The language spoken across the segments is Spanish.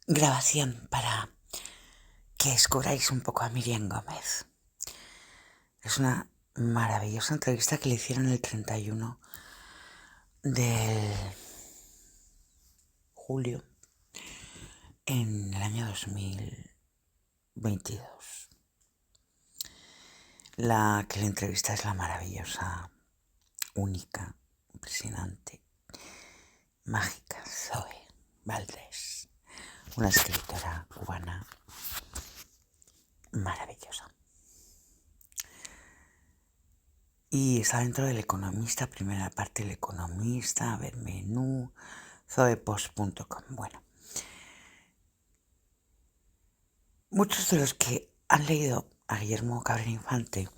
Grabación para que descubráis un poco a Miriam Gómez. Es una maravillosa entrevista que le hicieron el 31 de julio en el año 2022. La que la entrevista es la maravillosa, única, impresionante, mágica Zoe Valdés, una escritora cubana maravillosa. Y está dentro del Economista, primera parte del Economista, a ver, menú, zoepost.com. Bueno, muchos de los que han leído a Guillermo Cabrera Infante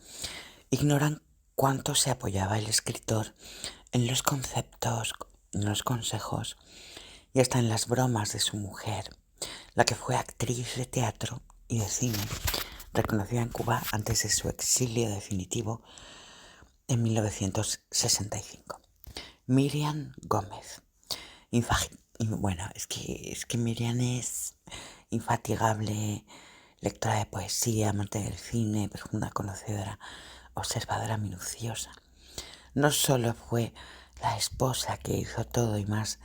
ignoran cuánto se apoyaba el escritor en los conceptos, en los consejos y hasta en las bromas de su mujer, la que fue actriz de teatro y de cine, reconocida en Cuba antes de su exilio definitivo en 1965. Miriam Gómez. Bueno, es que Miriam es infatigable, lectora de poesía, amante del cine, profunda conocedora, observadora minuciosa. No solo fue la esposa que hizo todo y más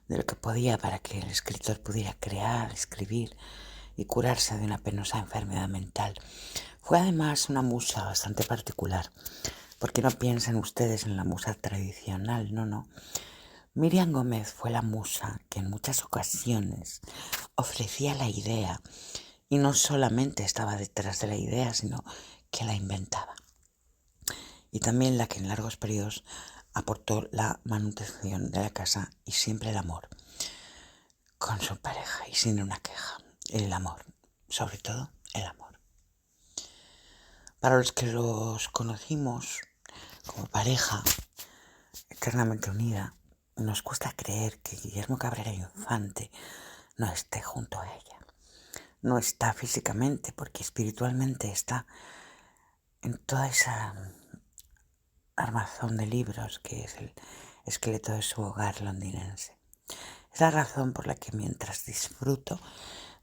de lo que podía para que el escritor pudiera crear, escribir y curarse de una penosa enfermedad mental. Fue además una musa bastante particular, porque no piensen ustedes en la musa tradicional, no. Miriam Gómez fue la musa que en muchas ocasiones ofrecía la idea y no solamente estaba detrás de la idea, sino que la inventaba. Y también la que en largos periodos aportó la manutención de la casa y siempre el amor con su pareja y sin una queja. El amor, sobre todo el amor. Para los que los conocimos como pareja eternamente unida, nos cuesta creer que Guillermo Cabrera Infante no esté junto a ella. No está físicamente, porque espiritualmente está en toda esa armazón de libros que es el esqueleto de su hogar londinense. Es la razón por la que mientras disfruto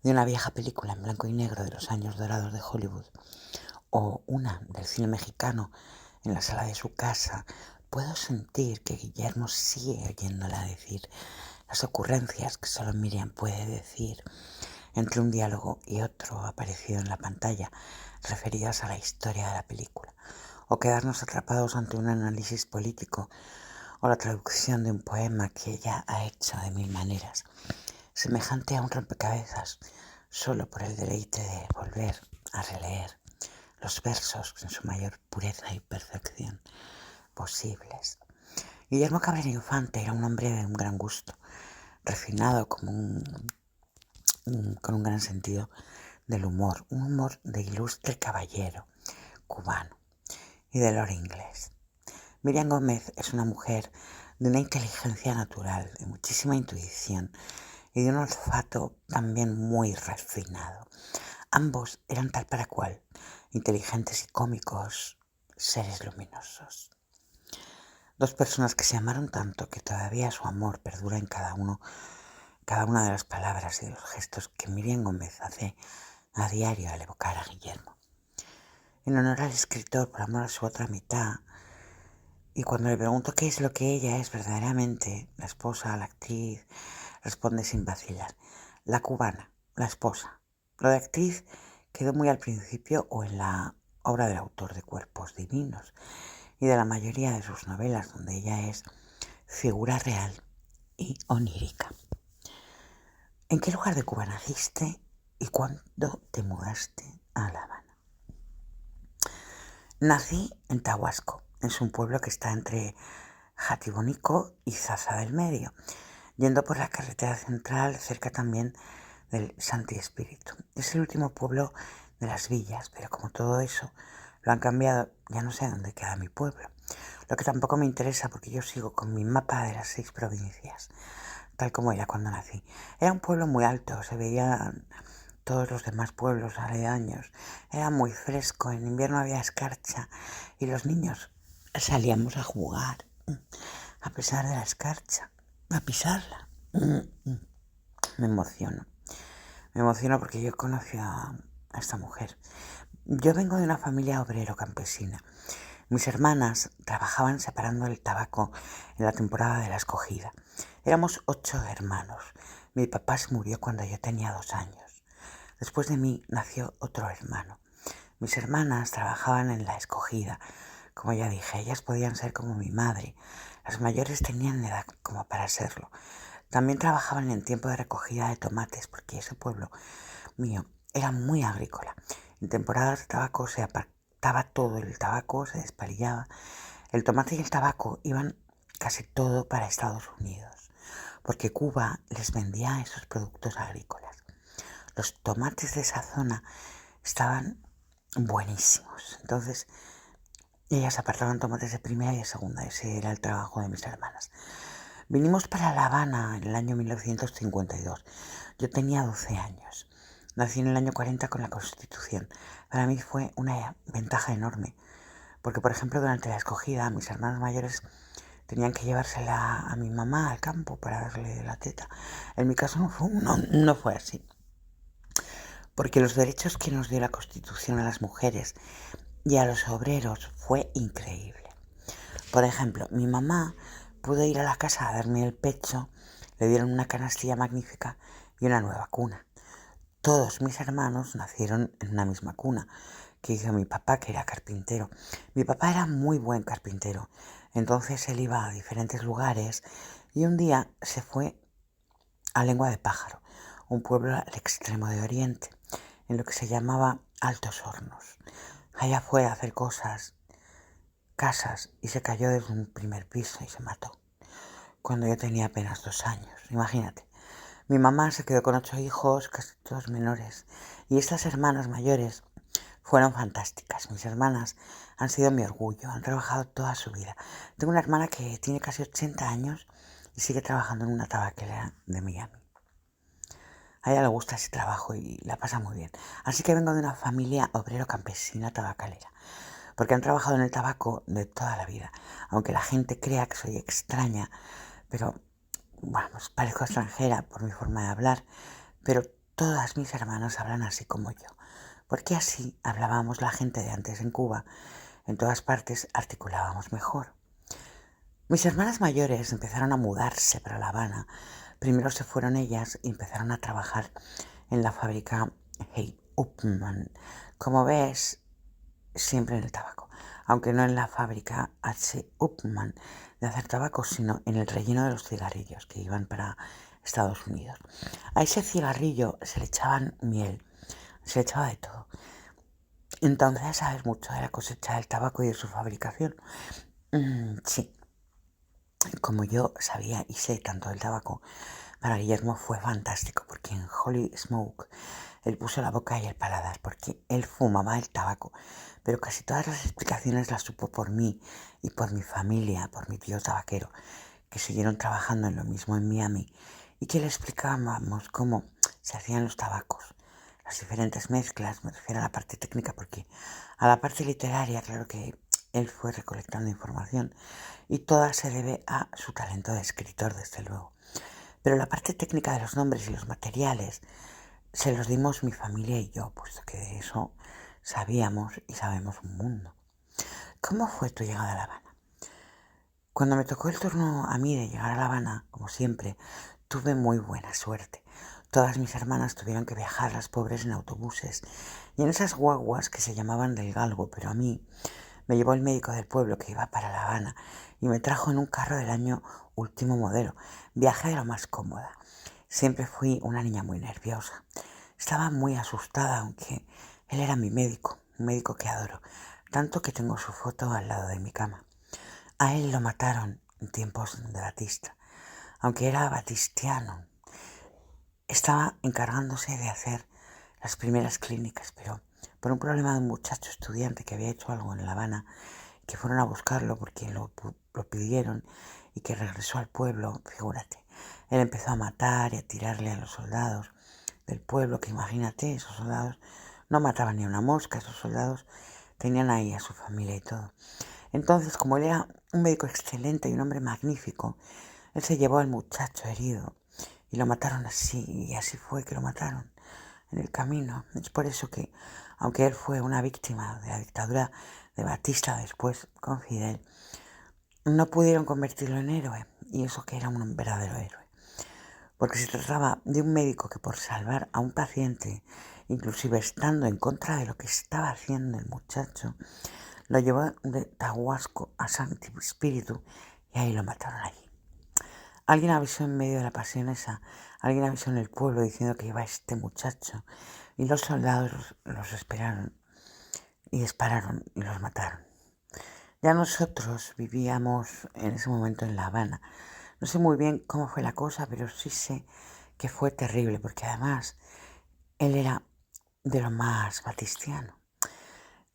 de una vieja película en blanco y negro de los años dorados de Hollywood o una del cine mexicano en la sala de su casa, puedo sentir que Guillermo sigue oyéndola decir las ocurrencias que solo Miriam puede decir entre un diálogo y otro aparecido en la pantalla, referidas a la historia de la película, o quedarnos atrapados ante un análisis político o la traducción de un poema que ella ha hecho de mil maneras, semejante a un rompecabezas, solo por el deleite de volver a releer los versos en su mayor pureza y perfección posibles. Guillermo Cabrera Infante era un hombre de un gran gusto, refinado con un gran sentido del humor, un humor de ilustre caballero cubano y de lord inglés. Miriam Gómez es una mujer de una inteligencia natural, de muchísima intuición y de un olfato también muy refinado. Ambos eran tal para cual, inteligentes y cómicos, seres luminosos. Dos personas que se amaron tanto que todavía su amor perdura en cada una de las palabras y de los gestos que Miriam Gómez hace a diario al evocar a Guillermo. En honor al escritor, por amor a su otra mitad, y cuando le pregunto qué es lo que ella es verdaderamente, la esposa, la actriz, responde sin vacilar: la cubana, la esposa. Lo de actriz quedó muy al principio o en la obra del autor de Cuerpos Divinos y de la mayoría de sus novelas, donde ella es figura real y onírica. ¿En qué lugar de Cuba naciste y cuándo te mudaste a La Habana? Nací en Tahuasco. Es un pueblo que está entre Jatibonico y Zaza del Medio, yendo por la carretera central, cerca también del Santi Espíritu. Es el último pueblo de las villas, pero como todo eso lo han cambiado, ya no sé dónde queda mi pueblo. Lo que tampoco me interesa, porque yo sigo con mi mapa de las 6 provincias, tal como era cuando nací. Era un pueblo muy alto, se veían todos los demás pueblos aledaños. Era muy fresco, en invierno había escarcha y los niños salíamos a jugar, a pesar de la escarcha, a pisarla. Me emociono. Me emociona porque yo conocí a esta mujer. Yo vengo de una familia obrero-campesina. Mis hermanas trabajaban separando el tabaco en la temporada de la escogida. Éramos 8 hermanos. Mi papá se murió cuando yo tenía 2 años. Después de mí nació otro hermano. Mis hermanas trabajaban en la escogida. Como ya dije, ellas podían ser como mi madre. Las mayores tenían edad como para serlo. También trabajaban en tiempo de recogida de tomates, porque ese pueblo mío era muy agrícola. En temporadas de tabaco se apartaba todo el tabaco, se despalillaba. El tomate y el tabaco iban casi todo para Estados Unidos, porque Cuba les vendía esos productos agrícolas. Los tomates de esa zona estaban buenísimos. Entonces, ellas apartaban tomates de primera y de segunda. Ese era el trabajo de mis hermanas. Vinimos para La Habana en el año 1952. Yo tenía 12 años. Nací en el año 40 con la Constitución. Para mí fue una ventaja enorme. Porque, por ejemplo, durante la escogida, mis hermanos mayores tenían que llevársela a mi mamá al campo para darle la teta. En mi caso no fue así. Porque los derechos que nos dio la Constitución a las mujeres y a los obreros fue increíble. Por ejemplo, mi mamá pudo ir a la casa a darme el pecho, le dieron una canastilla magnífica y una nueva cuna. Todos mis hermanos nacieron en una misma cuna, que hizo mi papá, que era carpintero. Mi papá era muy buen carpintero, entonces él iba a diferentes lugares y un día se fue a Lengua de Pájaro, un pueblo al extremo de Oriente, en lo que se llamaba Altos Hornos. Allá fue a hacer casas, y se cayó desde un primer piso y se mató, cuando yo tenía apenas 2 años, imagínate. Mi mamá se quedó con 8 hijos, casi todos menores, y estas hermanas mayores fueron fantásticas. Mis hermanas han sido mi orgullo, han trabajado toda su vida. Tengo una hermana que tiene casi 80 años y sigue trabajando en una tabaquera de Miami. A ella le gusta ese trabajo y la pasa muy bien. Así que vengo de una familia obrero-campesina tabacalera, porque han trabajado en el tabaco de toda la vida. Aunque la gente crea que soy extraña, pero, bueno, pues parezco extranjera por mi forma de hablar, pero todas mis hermanas hablan así como yo, porque así hablábamos la gente de antes en Cuba. En todas partes articulábamos mejor. Mis hermanas mayores empezaron a mudarse para La Habana. Primero se fueron ellas y empezaron a trabajar en la fábrica Hey Upman. Como ves, siempre en el tabaco, aunque no en la fábrica H. Upman de hacer tabaco, sino en el relleno de los cigarrillos que iban para Estados Unidos. A ese cigarrillo se le echaban miel, se le echaba de todo. Entonces sabes mucho de la cosecha del tabaco y de su fabricación. Sí, como yo sabía y sé tanto del tabaco, para Guillermo fue fantástico, porque en Holy Smoke él puso la boca y el paladar, porque él fumaba el tabaco, pero casi todas las explicaciones las supo por mí y por mi familia, por mi tío tabaquero, que siguieron trabajando en lo mismo en Miami y que le explicábamos cómo se hacían los tabacos, las diferentes mezclas. Me refiero a la parte técnica, porque a la parte literaria, claro que él fue recolectando información y toda se debe a su talento de escritor, desde luego. Pero la parte técnica de los nombres y los materiales se los dimos mi familia y yo, puesto que de eso sabíamos y sabemos un mundo. ¿Cómo fue tu llegada a La Habana? Cuando me tocó el turno a mí de llegar a La Habana, como siempre, tuve muy buena suerte. Todas mis hermanas tuvieron que viajar, las pobres, en autobuses y en esas guaguas que se llamaban del galgo, pero a mí me llevó el médico del pueblo que iba para La Habana y me trajo en un carro del año último modelo. Viajé de lo más cómoda. Siempre fui una niña muy nerviosa. Estaba muy asustada, aunque él era mi médico, un médico que adoro, tanto que tengo su foto al lado de mi cama. A él lo mataron en tiempos de Batista, aunque era batistiano. Estaba encargándose de hacer las primeras clínicas, pero por un problema de un muchacho estudiante que había hecho algo en La Habana, que fueron a buscarlo porque lo pidieron y que regresó al pueblo, figúrate. Él empezó a matar y a tirarle a los soldados del pueblo, que imagínate, esos soldados no mataban ni a una mosca, esos soldados tenían ahí a su familia y todo. Entonces, como él era un médico excelente y un hombre magnífico, él se llevó al muchacho herido y lo mataron así, y así fue que lo mataron. en el camino. Es por eso que, aunque él fue una víctima de la dictadura de Batista después con Fidel, no pudieron convertirlo en héroe, y eso que era un verdadero héroe. Porque se trataba de un médico que por salvar a un paciente, inclusive estando en contra de lo que estaba haciendo el muchacho, lo llevó de Tahuasco a Sancti Spiritu y ahí lo mataron allí. Alguien avisó en medio de la pasión esa, alguien avisó en el pueblo diciendo que iba este muchacho y los soldados los esperaron y dispararon y los mataron. Ya nosotros vivíamos en ese momento en La Habana. No sé muy bien cómo fue la cosa, pero sí sé que fue terrible, porque además él era de lo más batistiano.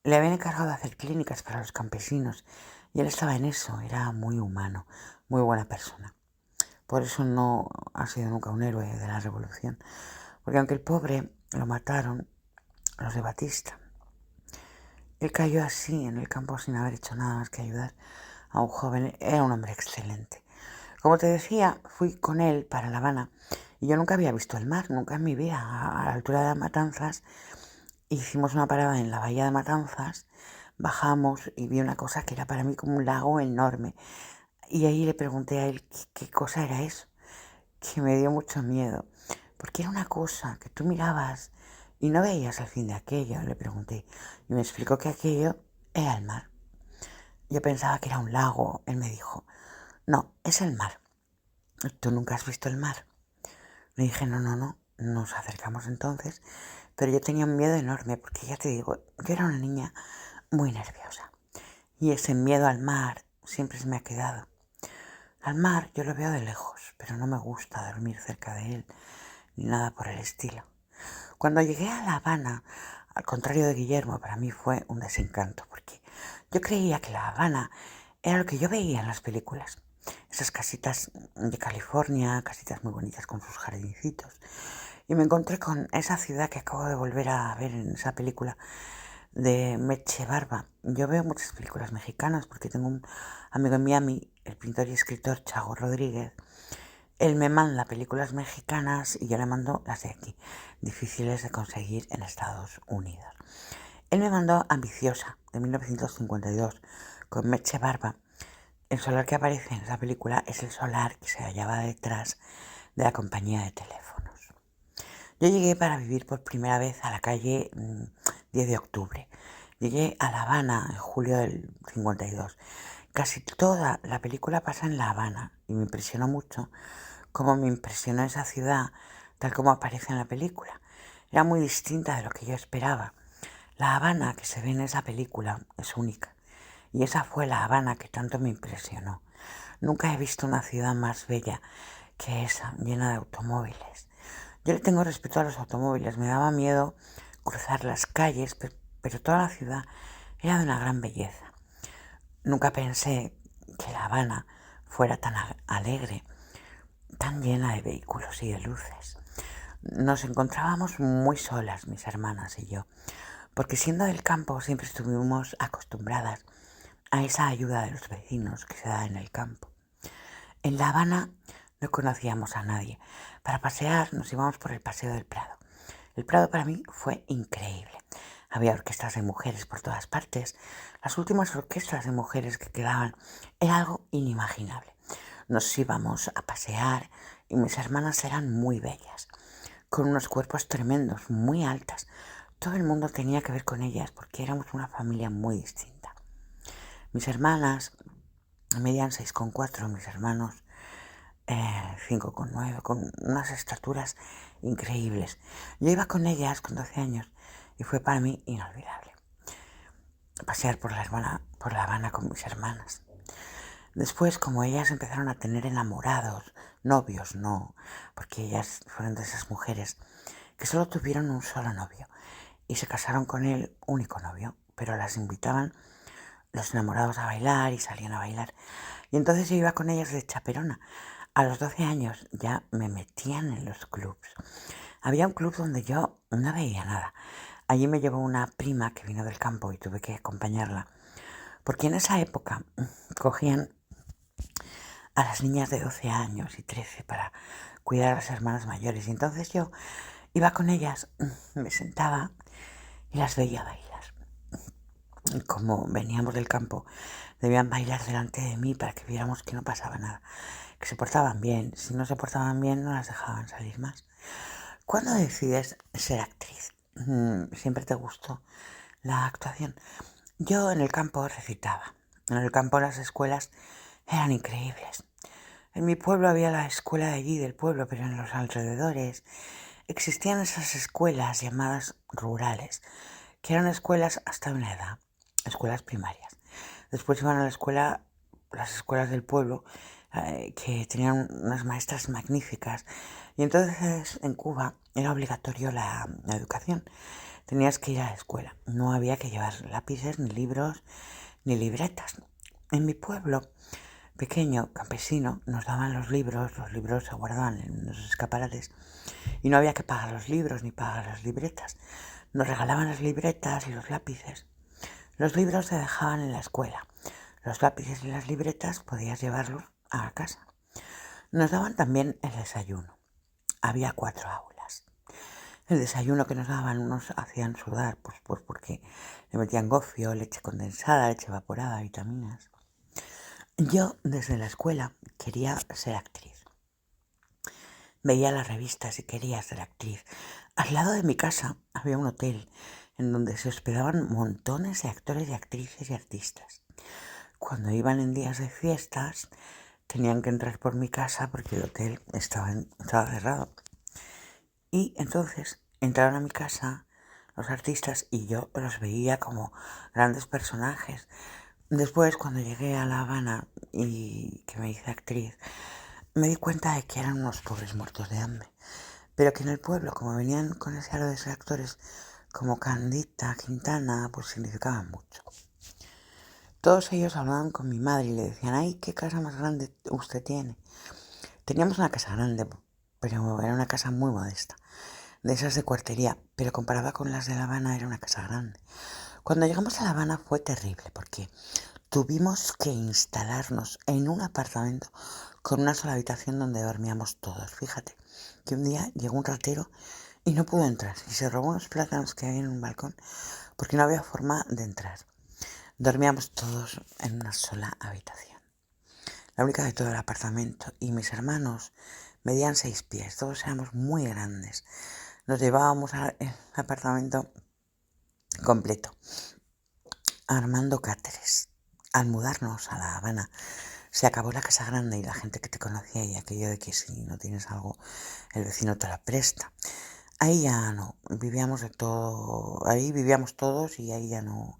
Le habían encargado de hacer clínicas para los campesinos y él estaba en eso, era muy humano, muy buena persona. Por eso no ha sido nunca un héroe de la revolución, porque aunque el pobre lo mataron los de Batista, él cayó así en el campo sin haber hecho nada más que ayudar a un joven. Era un hombre excelente. Como te decía, fui con él para La Habana y yo nunca había visto el mar, nunca en mi vida. A la altura de Matanzas hicimos una parada en la bahía de Matanzas, bajamos y vi una cosa que era para mí como un lago enorme. Y ahí le pregunté a él qué cosa era eso, que me dio mucho miedo, porque era una cosa que tú mirabas y no veías el fin de aquello. Le pregunté y me explicó que aquello era el mar. Yo pensaba que era un lago. Él me dijo, no, es el mar. ¿Tú nunca has visto el mar? Le dije, no. Nos acercamos entonces, pero yo tenía un miedo enorme, porque ya te digo, yo era una niña muy nerviosa. Y ese miedo al mar siempre se me ha quedado. Al mar yo lo veo de lejos, pero no me gusta dormir cerca de él, ni nada por el estilo. Cuando llegué a La Habana, al contrario de Guillermo, para mí fue un desencanto, porque yo creía que La Habana era lo que yo veía en las películas. Esas casitas de California, casitas muy bonitas con sus jardincitos. Y me encontré con esa ciudad que acabo de volver a ver en esa película de Meche Barba. Yo veo muchas películas mexicanas porque tengo un amigo en Miami, el pintor y escritor Chago Rodríguez. Él me manda películas mexicanas y yo le mando las de aquí, difíciles de conseguir en Estados Unidos. Él me mandó Ambiciosa, de 1952, con Meche Barba. El solar que aparece en esa película es el solar que se hallaba detrás de la compañía de teléfonos. Yo llegué para vivir por primera vez a la calle 10 de octubre. Llegué a La Habana en julio del 52. Casi toda la película pasa en La Habana y me impresionó mucho cómo me impresionó esa ciudad tal como aparece en la película. Era muy distinta de lo que yo esperaba. La Habana que se ve en esa película es única. Y esa fue La Habana que tanto me impresionó. Nunca he visto una ciudad más bella que esa, llena de automóviles. Yo le tengo respeto a los automóviles, me daba miedo cruzar las calles, pero toda la ciudad era de una gran belleza. Nunca pensé que La Habana fuera tan alegre, tan llena de vehículos y de luces. Nos encontrábamos muy solas, mis hermanas y yo, porque siendo del campo siempre estuvimos acostumbradas a esa ayuda de los vecinos que se da en el campo. En La Habana no conocíamos a nadie. Para pasear nos íbamos por el Paseo del Prado. El Prado para mí fue increíble. Había orquestas de mujeres por todas partes. Las últimas orquestas de mujeres que quedaban era algo inimaginable. Nos íbamos a pasear y mis hermanas eran muy bellas, con unos cuerpos tremendos, muy altas. Todo el mundo tenía que ver con ellas porque éramos una familia muy distinta. Mis hermanas medían 6,4, mis hermanos 5,9, con unas estaturas increíbles. Yo iba con ellas con 12 años y fue para mí inolvidable pasear por La Habana con mis hermanas. Después, como ellas empezaron a tener enamorados, novios no, porque ellas fueron de esas mujeres que solo tuvieron un solo novio y se casaron con el único novio, pero las invitaban los enamorados a bailar y salían a bailar. Y entonces yo iba con ellas de chaperona. A los 12 años ya me metían en los clubs. Había un club donde yo no veía nada. Allí me llevó una prima que vino del campo y tuve que acompañarla. Porque en esa época cogían a las niñas de 12 años y 13 para cuidar a las hermanas mayores. Y entonces yo Iba con ellas, me sentaba y las veía bailar. Como veníamos del campo, debían bailar delante de mí para que viéramos que no pasaba nada, que se portaban bien. Si no se portaban bien, no las dejaban salir más. ¿Cuándo decides ser actriz? ¿Siempre te gustó la actuación? Yo en el campo recitaba. En el campo las escuelas eran increíbles. En mi pueblo había la escuela de allí del pueblo, pero en los alrededores existían esas escuelas llamadas rurales, que eran escuelas hasta una edad, escuelas primarias. Después iban a la escuela, las escuelas del pueblo, que tenían unas maestras magníficas. Y entonces en Cuba era obligatorio la educación. Tenías que ir a la escuela. No había que llevar lápices, ni libros, ni libretas. En mi pueblo pequeño, campesino, nos daban los libros se guardaban en los escaparates y no había que pagar los libros ni pagar las libretas. Nos regalaban las libretas y los lápices. Los libros se dejaban en la escuela. Los lápices y las libretas podías llevarlos a casa. Nos daban también el desayuno. Había 4 aulas. El desayuno que nos daban nos hacían sudar, pues porque le metían gofio, leche condensada, leche evaporada, vitaminas. Yo desde la escuela quería ser actriz. Veía las revistas y quería ser actriz. Al lado de mi casa había un hotel en donde se hospedaban montones de actores y actrices y artistas. Cuando iban en días de fiestas tenían que entrar por mi casa porque el hotel estaba cerrado. Y entonces entraron a mi casa los artistas y yo los veía como grandes personajes. Después, cuando llegué a La Habana y que me hice actriz, me di cuenta de que eran unos pobres muertos de hambre, pero que en el pueblo, como venían con ese halo de ser actores, como Candita, Quintana, pues significaban mucho. Todos ellos hablaban con mi madre y le decían, ¡ay, qué casa más grande usted tiene! Teníamos una casa grande, pero era una casa muy modesta, de esas de cuartería, pero comparada con las de La Habana era una casa grande. Cuando llegamos a La Habana fue terrible porque tuvimos que instalarnos en un apartamento con una sola habitación donde dormíamos todos. Fíjate que un día llegó un ratero y no pudo entrar y se robó unos plátanos que había en un balcón porque no había forma de entrar. Dormíamos todos en una sola habitación. La única de todo el apartamento, y mis hermanos medían 6 pies, todos éramos muy grandes. Nos llevábamos al apartamento completo. Armando Cáceres. Al mudarnos a La Habana, se acabó la casa grande y la gente que te conocía y aquello de que si no tienes algo, el vecino te la presta. Ahí ya no, vivíamos de todo, ahí vivíamos todos y ahí ya no.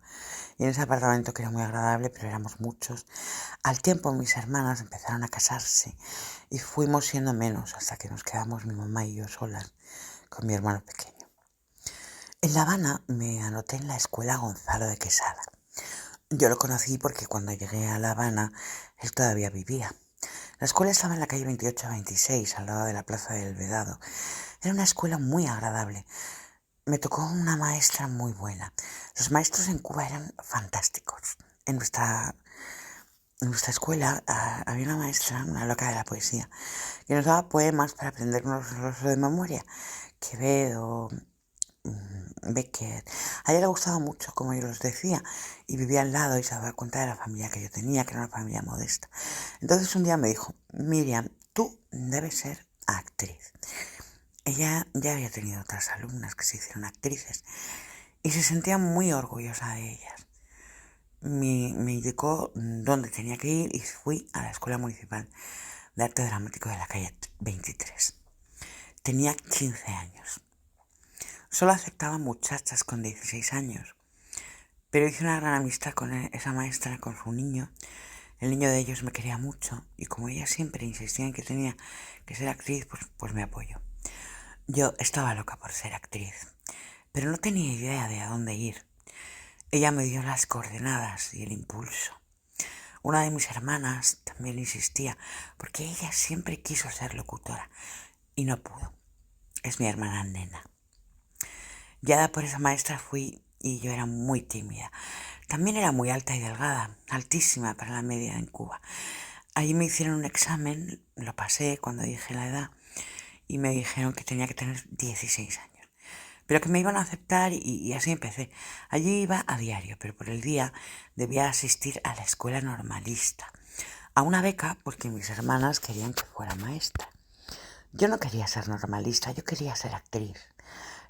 Y en ese apartamento que era muy agradable, pero éramos muchos. Al tiempo mis hermanas empezaron a casarse y fuimos siendo menos hasta que nos quedamos mi mamá y yo solas con mi hermano pequeño. En La Habana me anoté en la escuela Gonzalo de Quesada. Yo lo conocí porque cuando llegué a La Habana él todavía vivía. La escuela estaba en la calle 28-26, al lado de la Plaza del Vedado. Era una escuela muy agradable. Me tocó una maestra muy buena. Los maestros en Cuba eran fantásticos. En nuestra escuela había una maestra, una loca de la poesía, que nos daba poemas para aprendernos de memoria. Quevedo, Becker. A ella le gustaba mucho, como yo los decía, y vivía al lado y se daba cuenta de la familia que yo tenía, que era una familia modesta. Entonces un día me dijo, Miriam, tú debes ser actriz. Ella ya había tenido otras alumnas que se hicieron actrices y se sentía muy orgullosa de ellas. Me indicó dónde tenía que ir y fui a la Escuela Municipal de Arte Dramático de la calle 23. Tenía 15 años. Solo aceptaba muchachas con 16 años, pero hice una gran amistad con esa maestra, con su niño. El niño de ellos me quería mucho y como ella siempre insistía en que tenía que ser actriz, pues me apoyó. Yo estaba loca por ser actriz, pero no tenía idea de a dónde ir. Ella me dio las coordenadas y el impulso. Una de mis hermanas también insistía, porque ella siempre quiso ser locutora y no pudo. Es mi hermana Nena. Guiada por esa maestra fui y yo era muy tímida. También era muy alta y delgada, altísima para la media en Cuba. Allí me hicieron un examen, lo pasé cuando dije la edad y me dijeron que tenía que tener 16 años, pero que me iban a aceptar y así empecé. Allí iba a diario, pero por el día debía asistir a la escuela normalista, a una beca porque mis hermanas querían que fuera maestra. Yo no quería ser normalista, yo quería ser actriz.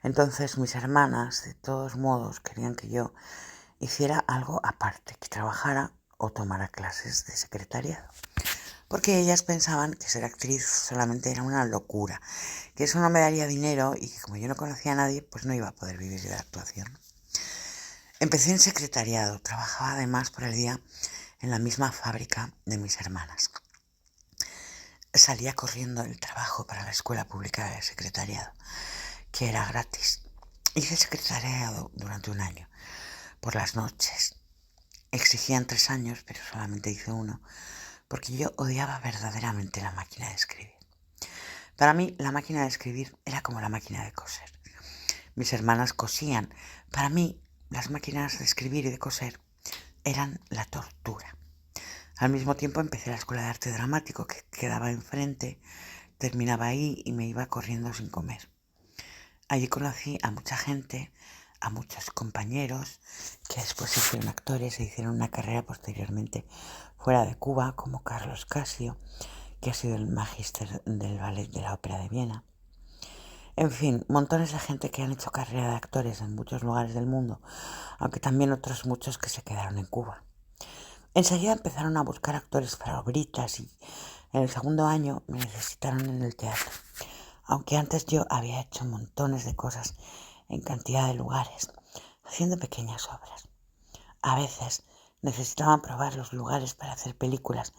Entonces mis hermanas, de todos modos, querían que yo hiciera algo aparte, que trabajara o tomara clases de secretariado. Porque ellas pensaban que ser actriz solamente era una locura, que eso no me daría dinero y que como yo no conocía a nadie, pues no iba a poder vivir de la actuación. Empecé en secretariado, trabajaba además por el día en la misma fábrica de mis hermanas. Salía corriendo del trabajo para la escuela pública de secretariado, que era gratis. Hice secretariado durante un año, por las noches. Exigían 3 años, pero solamente hice 1, porque yo odiaba verdaderamente la máquina de escribir. Para mí, la máquina de escribir era como la máquina de coser. Mis hermanas cosían. Para mí, las máquinas de escribir y de coser eran la tortura. Al mismo tiempo empecé la escuela de arte dramático que quedaba enfrente, terminaba ahí y me iba corriendo sin comer. Allí conocí a mucha gente, a muchos compañeros que después se hicieron actores e hicieron una carrera posteriormente fuera de Cuba, como Carlos Casio, que ha sido el magíster del ballet de la Ópera de Viena. En fin, montones de gente que han hecho carrera de actores en muchos lugares del mundo, aunque también otros muchos que se quedaron en Cuba. Enseguida empezaron a buscar actores para obritas y en el segundo año me necesitaron en el teatro, aunque antes yo había hecho montones de cosas en cantidad de lugares, haciendo pequeñas obras. A veces necesitaban probar los lugares para hacer películas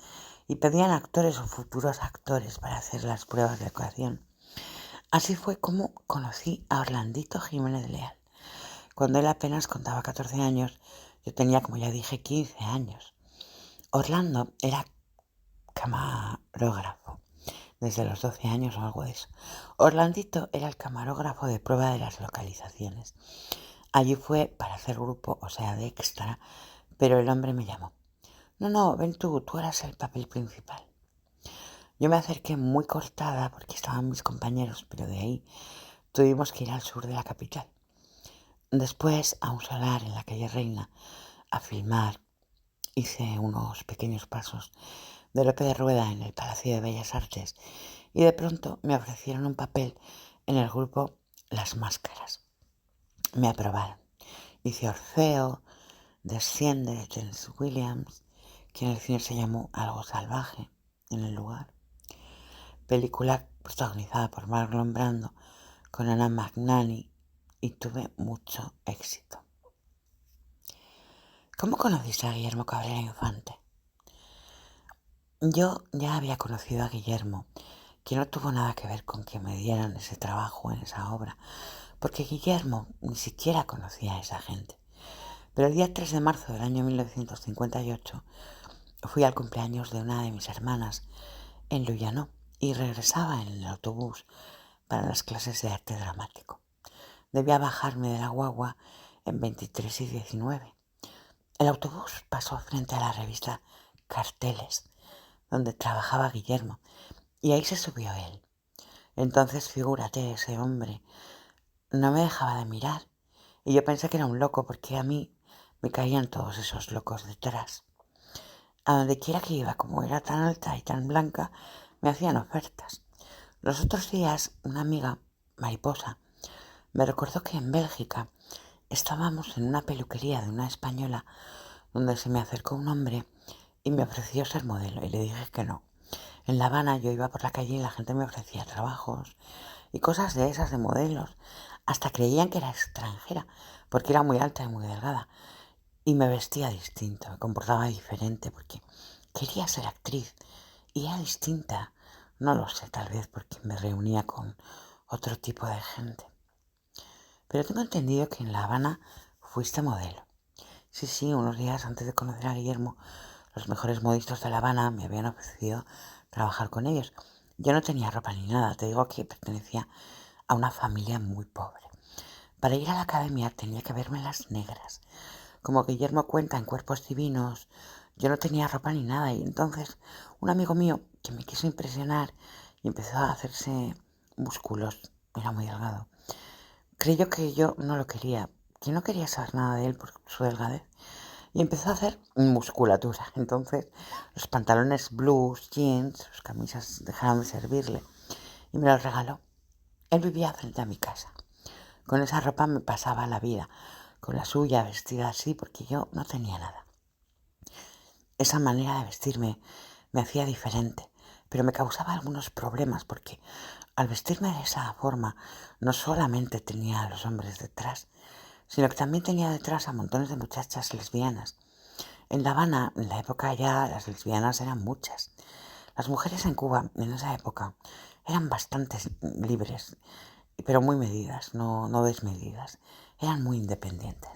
y pedían actores o futuros actores para hacer las pruebas de actuación. Así fue como conocí a Orlandito Jiménez Leal. Cuando él apenas contaba 14 años, yo tenía, como ya dije, 15 años. Orlando era camarógrafo, desde los 12 años o algo de eso. Orlandito era el camarógrafo de prueba de las localizaciones. Allí fue para hacer grupo, o sea, de extra, pero el hombre me llamó. No, ven tú eras el papel principal. Yo me acerqué muy cortada porque estaban mis compañeros, pero de ahí tuvimos que ir al sur de la capital. Después a un solar en la calle Reina a filmar. Hice unos pequeños pasos de Lope de Rueda en el Palacio de Bellas Artes y de pronto me ofrecieron un papel en el grupo Las Máscaras. Me aprobaron. Hice Orfeo, Desciende de Tennessee Williams, que en el cine se llamó Algo Salvaje, en el lugar. Película protagonizada por Marlon Brando con Anna Magnani y tuve mucho éxito. ¿Cómo conociste a Guillermo Cabrera Infante? Yo ya había conocido a Guillermo, que no tuvo nada que ver con que me dieran ese trabajo en esa obra, porque Guillermo ni siquiera conocía a esa gente. Pero el día 3 de marzo del año 1958 fui al cumpleaños de una de mis hermanas en Llullano y regresaba en el autobús para las clases de arte dramático. Debía bajarme de la guagua en 23 y 19. El autobús pasó frente a la revista Carteles, donde trabajaba Guillermo, y ahí se subió él. Entonces, figúrate, ese hombre no me dejaba de mirar, y yo pensé que era un loco porque a mí me caían todos esos locos detrás. A donde quiera que iba, como era tan alta y tan blanca, me hacían ofertas. Los otros días, una amiga, Mariposa, me recordó que en Bélgica estábamos en una peluquería de una española donde se me acercó un hombre y me ofreció ser modelo y le dije que no. En La Habana yo iba por la calle y la gente me ofrecía trabajos y cosas de esas de modelos. Hasta creían que era extranjera porque era muy alta y muy delgada. Y me vestía distinto, me comportaba diferente porque quería ser actriz y era distinta. No lo sé, tal vez porque me reunía con otro tipo de gente. Pero tengo entendido que en La Habana fuiste modelo. Sí, unos días antes de conocer a Guillermo, los mejores modistas de La Habana me habían ofrecido trabajar con ellos. Yo no tenía ropa ni nada, te digo que pertenecía a una familia muy pobre. Para ir a la academia tenía que verme las negras. Como Guillermo cuenta en Cuerpos Divinos, yo no tenía ropa ni nada y entonces un amigo mío que me quiso impresionar y empezó a hacerse músculos, era muy delgado. Creyó que yo no lo quería, que no quería saber nada de él por su delgadez. Y empezó a hacer musculatura. Entonces los pantalones blues, jeans, sus camisas dejaron de servirle y me los regaló. Él vivía frente a mi casa. Con esa ropa me pasaba la vida, con la suya vestida así porque yo no tenía nada. Esa manera de vestirme me hacía diferente, pero me causaba algunos problemas porque al vestirme de esa forma no solamente tenía a los hombres detrás, sino que también tenía detrás a montones de muchachas lesbianas. En La Habana, en la época ya, las lesbianas eran muchas. Las mujeres en Cuba, en esa época, eran bastante libres, pero muy medidas, no desmedidas. Eran muy independientes.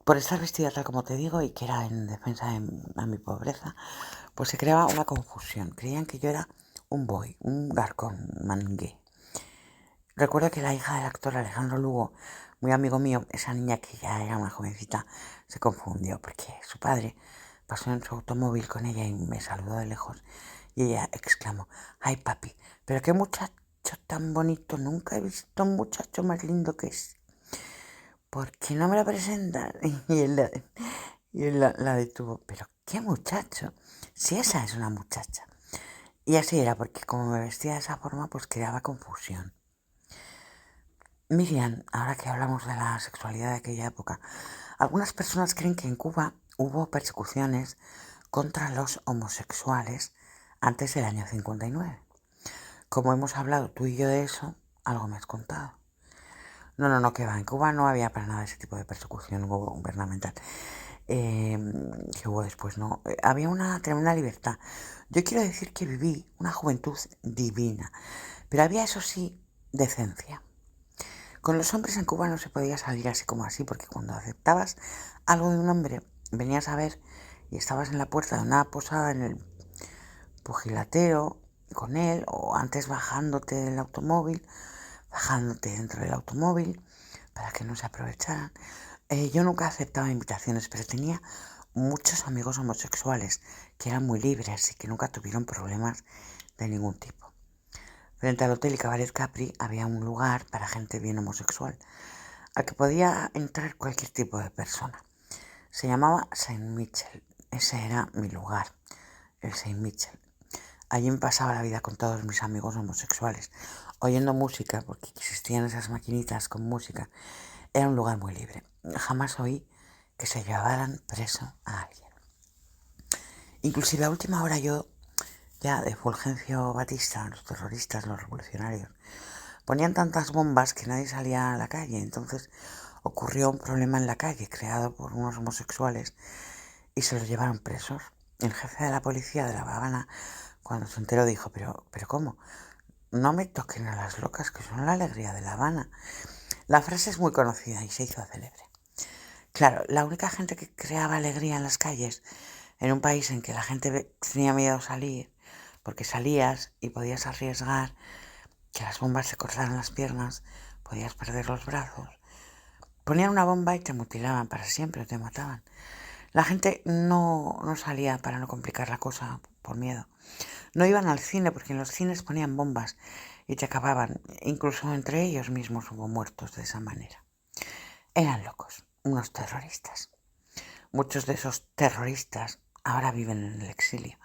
Por estar vestida tal como te digo y que era en defensa a mi pobreza, pues se creaba una confusión. Creían que yo era un boy, un garcón, un mangué. Recuerdo que la hija del actor Alejandro Lugo, muy amigo mío, esa niña que ya era una jovencita, se confundió porque su padre pasó en su automóvil con ella y me saludó de lejos y ella exclamó: ¡ay, papi! Pero qué muchacho tan bonito, nunca he visto un muchacho más lindo que ese. ¿Por qué no me lo presentas? Y él la detuvo. ¿Pero qué muchacho? Si esa es una muchacha. Y así era, porque como me vestía de esa forma, pues creaba confusión. Miriam, ahora que hablamos de la sexualidad de aquella época, algunas personas creen que en Cuba hubo persecuciones contra los homosexuales antes del año 59. Como hemos hablado tú y yo de eso, algo me has contado. No, que va. En Cuba no había para nada ese tipo de persecución gubernamental que hubo después, ¿no? Había una tremenda libertad. Yo quiero decir que viví una juventud divina, pero había, eso sí, decencia. Con los hombres en Cuba no se podía salir así como así, porque cuando aceptabas algo de un hombre, venías a ver y estabas en la puerta de una posada en el pugilatero con él, o antes bajándote del automóvil, bajándote dentro del automóvil para que no se aprovecharan. Yo nunca aceptaba invitaciones, pero tenía muchos amigos homosexuales que eran muy libres y que nunca tuvieron problemas de ningún tipo. Frente al Hotel y Cabaret Capri había un lugar para gente bien homosexual, al que podía entrar cualquier tipo de persona. Se llamaba Saint Michel. Ese era mi lugar, el Saint Michel. Allí me pasaba la vida con todos mis amigos homosexuales, oyendo música, porque existían esas maquinitas con música. Era un lugar muy libre. Jamás oí que se llevaran preso a alguien. Inclusive a última hora yo, ya de Fulgencio Batista, los terroristas, los revolucionarios, ponían tantas bombas que nadie salía a la calle. Entonces ocurrió un problema en la calle creado por unos homosexuales y se los llevaron presos. El jefe de la policía de La Habana, cuando se enteró, dijo: pero ¿cómo? No me toquen a las locas, que son la alegría de La Habana. La frase es muy conocida y se hizo célebre. Claro, la única gente que creaba alegría en las calles, en un país en que la gente tenía miedo a salir, porque salías y podías arriesgar que las bombas te cortaran las piernas, podías perder los brazos. Ponían una bomba y te mutilaban para siempre o te mataban. La gente no salía para no complicar la cosa por miedo. No iban al cine porque en los cines ponían bombas y te acababan. Incluso entre ellos mismos hubo muertos de esa manera. Eran locos, unos terroristas. Muchos de esos terroristas ahora viven en el exilio.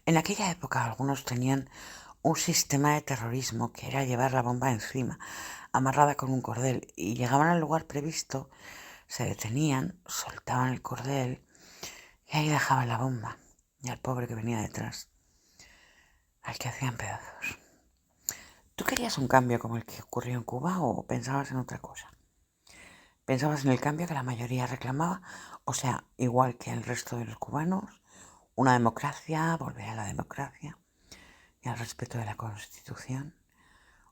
En aquella época algunos tenían un sistema de terrorismo que era llevar la bomba encima, amarrada con un cordel, y llegaban al lugar previsto, se detenían, soltaban el cordel y ahí dejaban la bomba y al pobre que venía detrás, al que hacían pedazos. ¿Tú querías un cambio como el que ocurrió en Cuba o pensabas en otra cosa? ¿Pensabas en el cambio que la mayoría reclamaba? O sea, igual que el resto de los cubanos, una democracia, volver a la democracia y al respeto de la Constitución.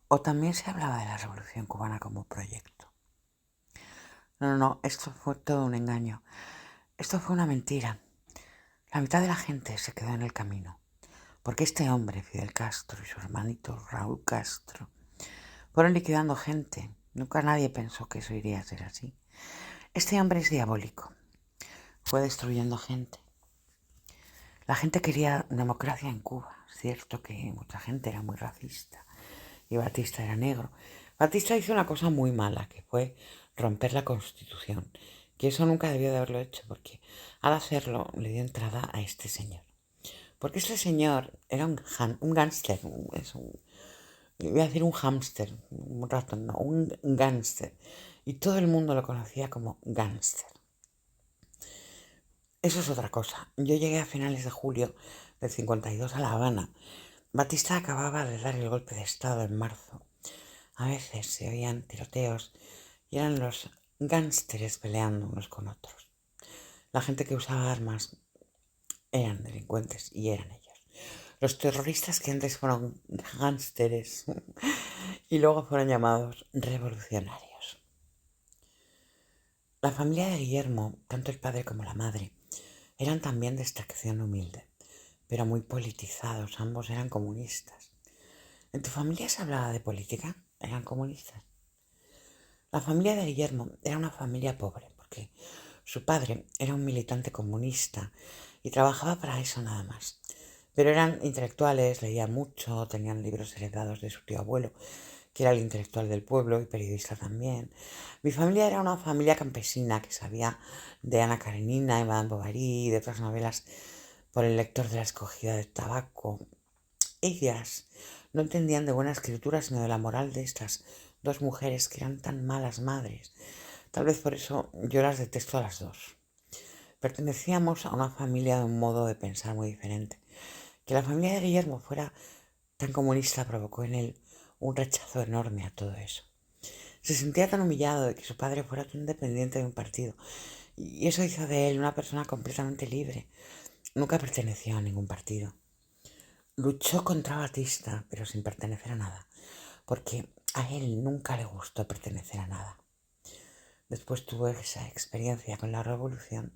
¿O también se hablaba de la Revolución Cubana como proyecto? No, esto fue todo un engaño. Esto fue una mentira. La mitad de la gente se quedó en el camino, porque este hombre, Fidel Castro, y su hermanito Raúl Castro, fueron liquidando gente. Nunca nadie pensó que eso iría a ser así. Este hombre es diabólico. Fue destruyendo gente. La gente quería democracia en Cuba. Es cierto que mucha gente era muy racista y Batista era negro. Batista hizo una cosa muy mala, que fue romper la Constitución, que eso nunca debió de haberlo hecho, porque al hacerlo le dio entrada a este señor. Porque este señor era un gángster, iba a decir un hámster, un ratón, no, un gángster. Y todo el mundo lo conocía como gángster. Eso es otra cosa. Yo llegué a finales de julio del 52 a La Habana. Batista acababa de dar el golpe de estado en marzo. A veces se oían tiroteos y eran los gángsteres peleando unos con otros. La gente que usaba armas eran delincuentes y eran ellos. Los terroristas que antes fueron gángsteres y luego fueron llamados revolucionarios. La familia de Guillermo, tanto el padre como la madre, eran también de extracción humilde, pero muy politizados, ambos eran comunistas. ¿En tu familia se hablaba de política? ¿Eran comunistas? La familia de Guillermo era una familia pobre, porque su padre era un militante comunista y trabajaba para eso nada más. Pero eran intelectuales, leían mucho, tenían libros heredados de su tío abuelo, que era el intelectual del pueblo y periodista también. Mi familia era una familia campesina que sabía de Ana Karenina y Madame Bovary y de otras novelas por el lector de La escogida de tabaco. Ellas no entendían de buena escritura sino de la moral de estas dos mujeres que eran tan malas madres. Tal vez por eso yo las detesto a las dos. Pertenecíamos a una familia de un modo de pensar muy diferente. Que la familia de Guillermo fuera tan comunista provocó en él un rechazo enorme a todo eso. Se sentía tan humillado de que su padre fuera tan dependiente de un partido, y eso hizo de él una persona completamente libre. Nunca perteneció a ningún partido. Luchó contra Batista, pero sin pertenecer a nada, porque a él nunca le gustó pertenecer a nada. Después tuvo esa experiencia con la revolución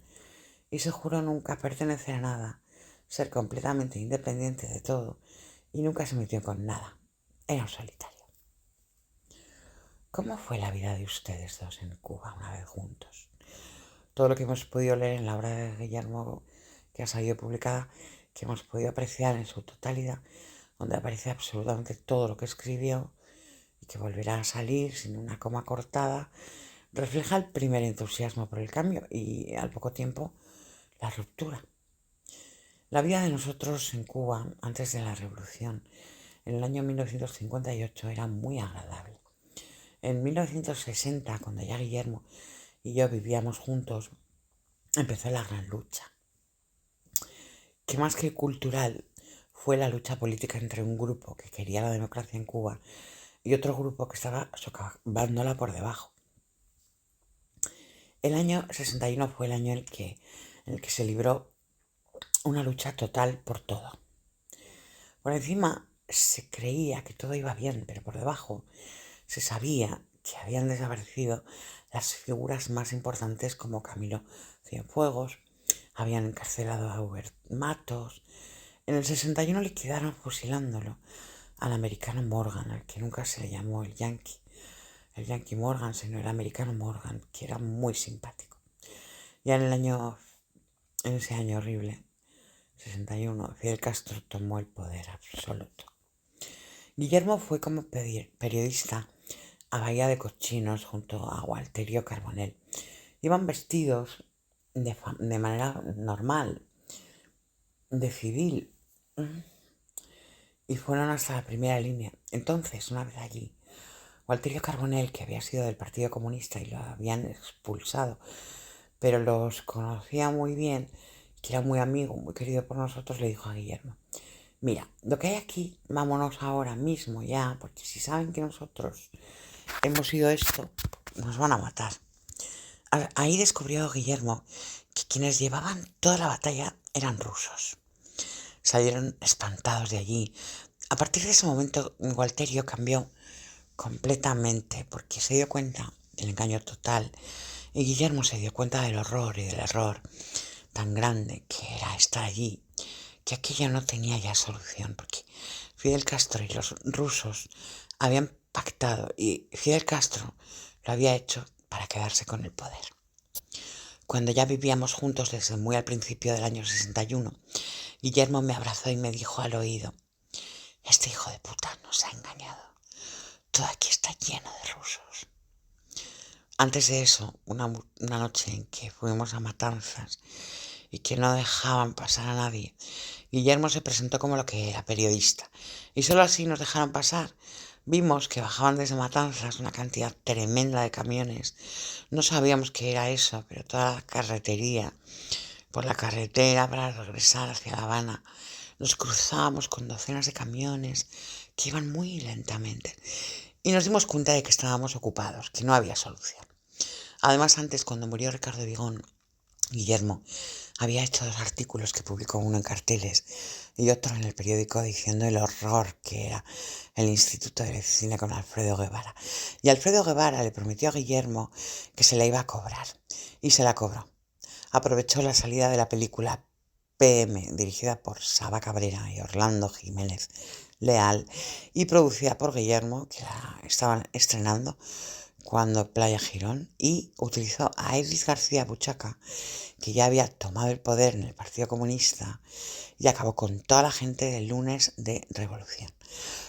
y se juró nunca pertenecer a nada, ser completamente independiente de todo, y nunca se metió con nada. Era un solitario. ¿Cómo fue la vida de ustedes dos en Cuba una vez juntos? Todo lo que hemos podido leer en la obra de Guillermo, que ha salido publicada, que hemos podido apreciar en su totalidad, donde aparece absolutamente todo lo que escribió y que volverá a salir sin una coma cortada, refleja el primer entusiasmo por el cambio y al poco tiempo la ruptura. La vida de nosotros en Cuba antes de la revolución, en el año 1958, era muy agradable. En 1960, cuando ya Guillermo y yo vivíamos juntos, empezó la gran lucha, que más que cultural fue la lucha política entre un grupo que quería la democracia en Cuba y otro grupo que estaba socavándola por debajo. El año 61 fue el año en el que se libró una lucha total por todo. Por encima se creía que todo iba bien, pero por debajo se sabía que habían desaparecido las figuras más importantes como Camilo Cienfuegos, habían encarcelado a Hubert Matos. En el 61 liquidaron fusilándolo al americano Morgan, al que nunca se le llamó el Yankee Morgan, sino el americano Morgan, que era muy simpático. Ya en ese año horrible, 61, Fidel Castro tomó el poder absoluto. Guillermo fue como periodista a Bahía de Cochinos junto a Walterio Carbonell. Iban vestidos de manera normal, de civil, y fueron hasta la primera línea. Entonces, una vez allí, Walterio Carbonell, que había sido del Partido Comunista y lo habían expulsado, pero los conocía muy bien, que era muy amigo, muy querido por nosotros, le dijo a Guillermo: mira, lo que hay aquí, vámonos ahora mismo ya, porque si saben que nosotros hemos sido esto, nos van a matar. Ahí descubrió Guillermo que quienes llevaban toda la batalla eran rusos. Salieron espantados de allí. A partir de ese momento, Walterio cambió completamente porque se dio cuenta del engaño total y Guillermo se dio cuenta del horror y del error tan grande que era estar allí, que aquello no tenía ya solución porque Fidel Castro y los rusos habían pactado y Fidel Castro lo había hecho para quedarse con el poder. Cuando ya vivíamos juntos desde muy al principio del año 61, Guillermo me abrazó y me dijo al oído: este hijo de puta nos ha engañado. todo aquí está lleno de rusos. Antes de eso, una noche en que fuimos a Matanzas y que no dejaban pasar a nadie, Guillermo se presentó como lo que era, periodista. Y solo así nos dejaron pasar. Vimos que bajaban desde Matanzas una cantidad tremenda de camiones. No sabíamos qué era eso, pero toda la carretería, por la carretera para regresar hacia La Habana, nos cruzábamos con docenas de camiones que iban muy lentamente. Y nos dimos cuenta de que estábamos ocupados, que no había solución. Además, antes, cuando murió Ricardo Vigón, Guillermo había hecho 2 artículos que publicó, uno en Carteles y otro en el periódico, diciendo el horror que era el Instituto de Cine con Alfredo Guevara. Y Alfredo Guevara le prometió a Guillermo que se la iba a cobrar. Y se la cobró. Aprovechó la salida de la película PM, dirigida por Saba Cabrera y Orlando Jiménez Leal, y producida por Guillermo, que la estaban estrenando cuando Playa Girón, y utilizó a Edith García Buchaca, que ya había tomado el poder en el Partido Comunista, y acabó con toda la gente del lunes de Revolución,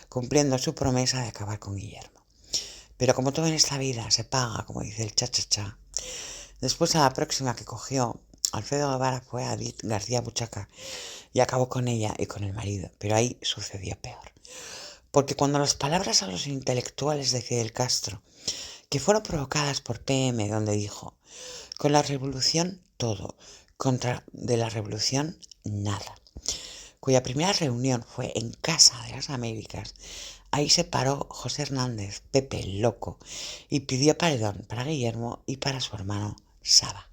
cumpliendo su promesa de acabar con Guillermo. Pero como todo en esta vida se paga, como dice el cha-cha-cha, después a la próxima que cogió, Alfredo Guevara fue a Edith García Buchaca y acabó con ella y con el marido, pero ahí sucedió peor. Porque cuando las palabras a los intelectuales de Fidel Castro, que fueron provocadas por PM, donde dijo: con la revolución todo, contra de la revolución nada, cuya primera reunión fue en Casa de las Américas, ahí se paró José Hernández, Pepe el Loco, y pidió perdón para Guillermo y para su hermano Saba.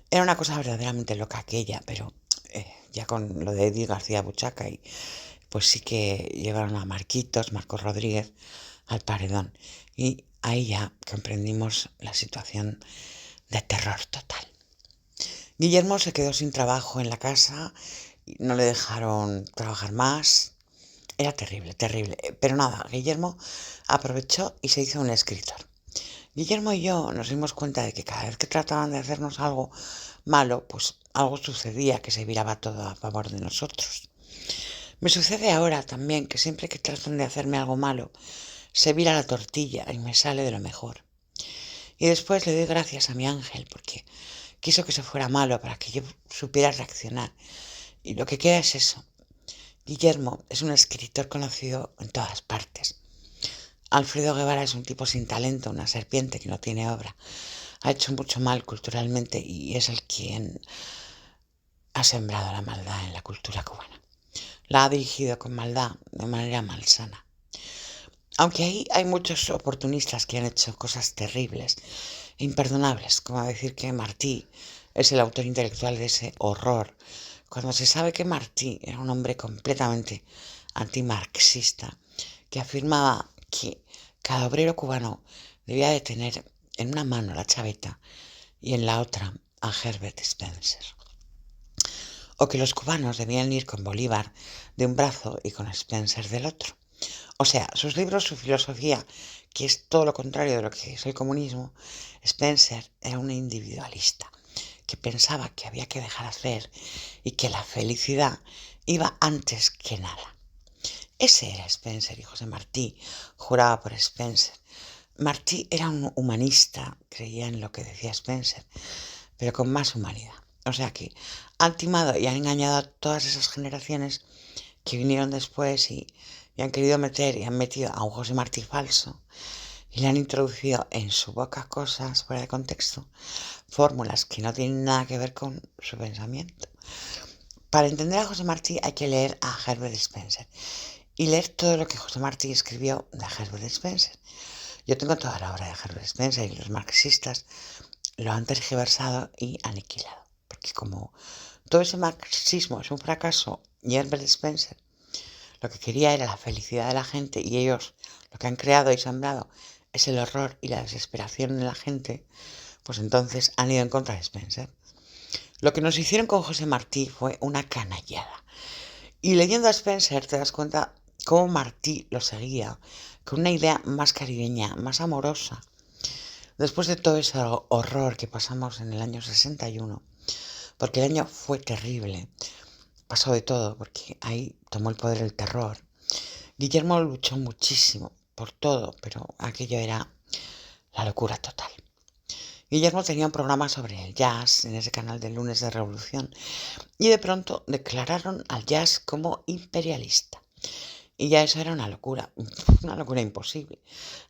Era una cosa verdaderamente loca aquella, pero ya con lo de Edith García Buchaca, y pues sí que llevaron a Marcos Rodríguez, al paredón. Y ahí ya comprendimos la situación de terror total. Guillermo se quedó sin trabajo en la casa, no le dejaron trabajar más. Era terrible, terrible. Pero nada, Guillermo aprovechó y se hizo un escritor. Guillermo y yo nos dimos cuenta de que cada vez que trataban de hacernos algo malo, pues algo sucedía que se viraba todo a favor de nosotros. Me sucede ahora también que siempre que tratan de hacerme algo malo, se vira la tortilla y me sale de lo mejor. Y después le doy gracias a mi ángel porque quiso que se fuera malo para que yo supiera reaccionar. Y lo que queda es eso. Guillermo es un escritor conocido en todas partes. Alfredo Guevara es un tipo sin talento, una serpiente que no tiene obra. Ha hecho mucho mal culturalmente y es el quien ha sembrado la maldad en la cultura cubana. La ha dirigido con maldad, de manera malsana. Aunque ahí hay muchos oportunistas que han hecho cosas terribles, imperdonables, como decir que Martí es el autor intelectual de ese horror, cuando se sabe que Martí era un hombre completamente antimarxista, que afirmaba que cada obrero cubano debía de tener en una mano la chaveta y en la otra a Herbert Spencer. O que los cubanos debían ir con Bolívar de un brazo y con Spencer del otro. O sea, sus libros, su filosofía, que es todo lo contrario de lo que es el comunismo. Spencer era un individualista que pensaba que había que dejar hacer y que la felicidad iba antes que nada. Ese era Spencer, y José Martí juraba por Spencer. Martí era un humanista, creía en lo que decía Spencer, pero con más humanidad. O sea que han timado y han engañado a todas esas generaciones que vinieron después y han querido meter y han metido a un José Martí falso y le han introducido en su boca cosas fuera de contexto, fórmulas que no tienen nada que ver con su pensamiento. Para entender a José Martí hay que leer a Herbert Spencer y leer todo lo que José Martí escribió de Herbert Spencer. Yo tengo toda la obra de Herbert Spencer y los marxistas lo han tergiversado y aniquilado, porque como todo ese marxismo es un fracaso y Herbert Spencer lo que quería era la felicidad de la gente y ellos lo que han creado y sembrado es el horror y la desesperación en la gente, pues entonces han ido en contra de Spencer. Lo que nos hicieron con José Martí fue una canallada. Y leyendo a Spencer te das cuenta cómo Martí lo seguía con una idea más caribeña, más amorosa. Después de todo ese horror que pasamos en el año 61, porque el año fue terrible, pasó de todo, porque ahí tomó el poder el terror. Guillermo luchó muchísimo por todo, pero aquello era la locura total. Guillermo tenía un programa sobre el jazz en ese canal de Lunes de Revolución y de pronto declararon al jazz como imperialista. Y ya eso era una locura imposible.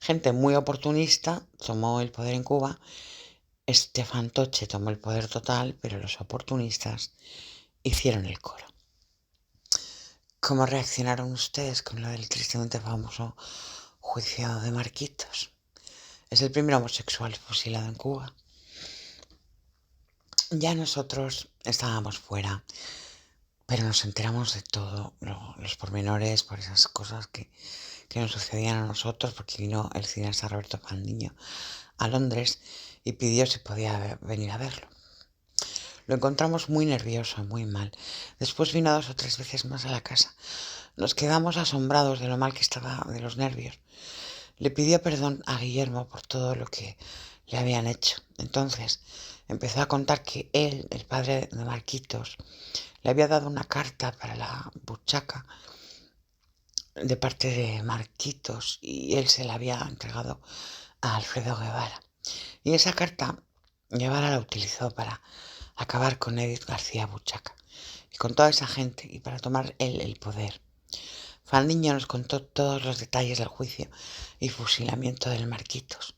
Gente muy oportunista tomó el poder en Cuba. Este fantoche tomó el poder total, pero los oportunistas hicieron el coro. ¿Cómo reaccionaron ustedes con lo del tristemente famoso juicio de Marquitos? Es el primer homosexual fusilado en Cuba. Ya nosotros estábamos fuera, pero nos enteramos de todo, los pormenores, por esas cosas que nos sucedían a nosotros, porque vino el cineasta Roberto Fandiño a Londres y pidió si podía venir a verlo. Lo encontramos muy nervioso, muy mal. Después vino 2 o 3 veces más a la casa. Nos quedamos asombrados de lo mal que estaba de los nervios. Le pidió perdón a Guillermo por todo lo que le habían hecho. Entonces empezó a contar que él, el padre de Marquitos, le había dado una carta para la buchaca de parte de Marquitos y él se la había entregado a Alfredo Guevara. Y esa carta Guevara la utilizó para acabar con Edith García Buchaca y con toda esa gente y para tomar él el poder. Fandiño nos contó todos los detalles del juicio y fusilamiento del Marquitos.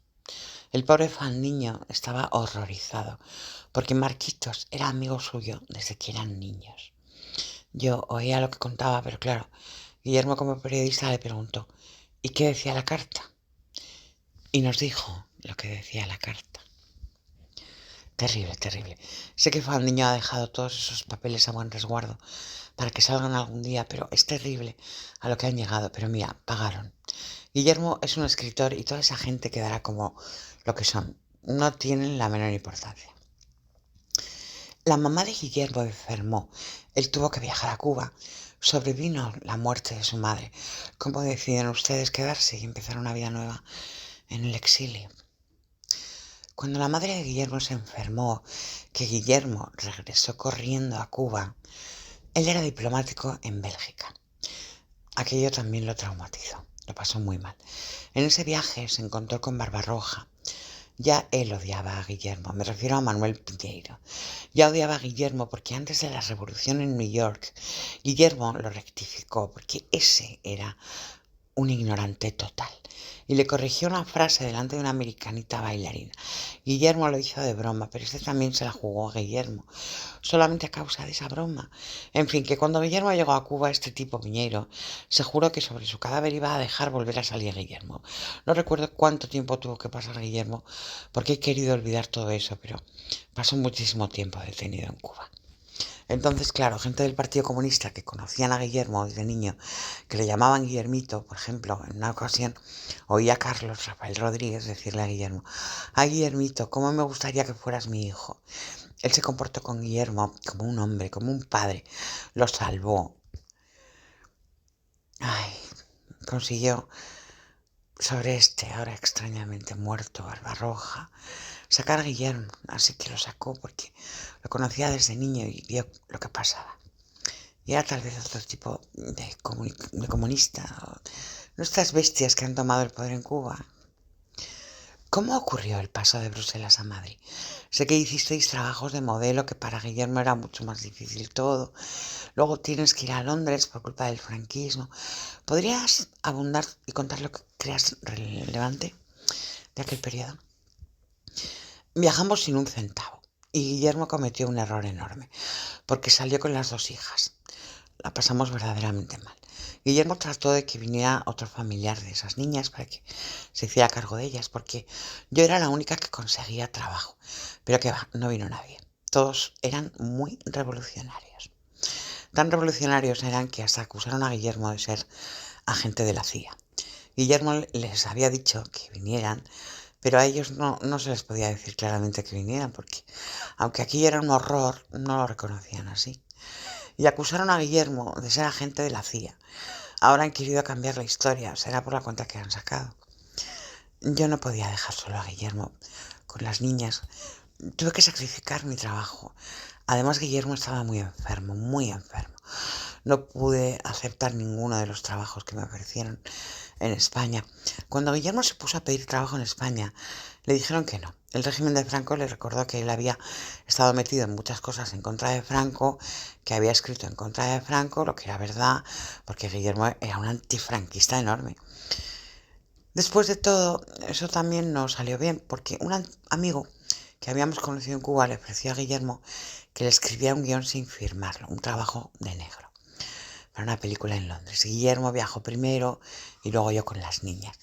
El pobre Fandiño estaba horrorizado porque Marquitos era amigo suyo desde que eran niños. Yo oía lo que contaba, pero claro, Guillermo como periodista le preguntó: ¿y qué decía la carta? Y nos dijo lo que decía la carta. Terrible, terrible. Sé que Fandiño ha dejado todos esos papeles a buen resguardo para que salgan algún día, pero es terrible a lo que han llegado. Pero mira, pagaron. Guillermo es un escritor y toda esa gente quedará como lo que son. No tienen la menor importancia. La mamá de Guillermo enfermó. Él tuvo que viajar a Cuba. Sobrevino la muerte de su madre. ¿Cómo deciden ustedes quedarse y empezar una vida nueva en el exilio? Cuando la madre de Guillermo se enfermó, que Guillermo regresó corriendo a Cuba, él era diplomático en Bélgica. Aquello también lo traumatizó, lo pasó muy mal. En ese viaje se encontró con Barbarroja. Ya él odiaba a Guillermo, me refiero a Manuel Piñeiro. Ya odiaba a Guillermo porque antes de la revolución en New York, Guillermo lo rectificó porque ese era un ignorante total, y le corrigió una frase delante de una americanita bailarina. Guillermo lo hizo de broma, pero este también se la jugó a Guillermo, solamente a causa de esa broma. En fin, que cuando Guillermo llegó a Cuba, este tipo Piñeiro se juró que sobre su cadáver iba a dejar volver a salir Guillermo. No recuerdo cuánto tiempo tuvo que pasar Guillermo, porque he querido olvidar todo eso, pero pasó muchísimo tiempo detenido en Cuba. Entonces, claro, gente del Partido Comunista que conocían a Guillermo desde niño, que le llamaban Guillermito, por ejemplo, en una ocasión oí a Carlos Rafael Rodríguez decirle a Guillermo: «Ay, Guillermito, ¿cómo me gustaría que fueras mi hijo?». Él se comportó con Guillermo como un hombre, como un padre, lo salvó. Ay, consiguió sobre este, ahora extrañamente muerto, Barbarroja, sacar a Guillermo, así que lo sacó porque lo conocía desde niño y vio lo que pasaba. Y era tal vez otro tipo de comunista, no estas bestias que han tomado el poder en Cuba. ¿Cómo ocurrió el paso de Bruselas a Madrid? Sé que hicisteis trabajos de modelo, que para Guillermo era mucho más difícil todo. Luego tienes que ir a Londres por culpa del franquismo. ¿Podrías abundar y contar lo que creas relevante de aquel periodo? Viajamos sin un centavo y Guillermo cometió un error enorme, porque salió con las 2 hijas. La pasamos verdaderamente mal. Guillermo trató de que viniera otro familiar de esas niñas para que se hiciera cargo de ellas, porque yo era la única que conseguía trabajo. Pero que va, no vino nadie. Todos eran muy revolucionarios. Tan revolucionarios eran que hasta acusaron a Guillermo de ser agente de la CIA. Guillermo les había dicho que vinieran, pero a ellos no se les podía decir claramente que vinieran, porque aunque aquí era un horror, no lo reconocían así. Y acusaron a Guillermo de ser agente de la CIA. Ahora han querido cambiar la historia, será por la cuenta que han sacado. Yo no podía dejar solo a Guillermo con las niñas. tuve que sacrificar mi trabajo. Además, Guillermo estaba muy enfermo, muy enfermo. No pude aceptar ninguno de los trabajos que me ofrecieron en España. Cuando Guillermo se puso a pedir trabajo en España, le dijeron que no. El régimen de Franco le recordó que él había estado metido en muchas cosas en contra de Franco, que había escrito en contra de Franco, lo que era verdad, porque Guillermo era un antifranquista enorme. Después de todo, eso también nos salió bien, porque un amigo que habíamos conocido en Cuba le ofreció a Guillermo que le escribía un guión sin firmarlo, un trabajo de negro, para una película en Londres. Guillermo viajó primero y luego yo con las niñas.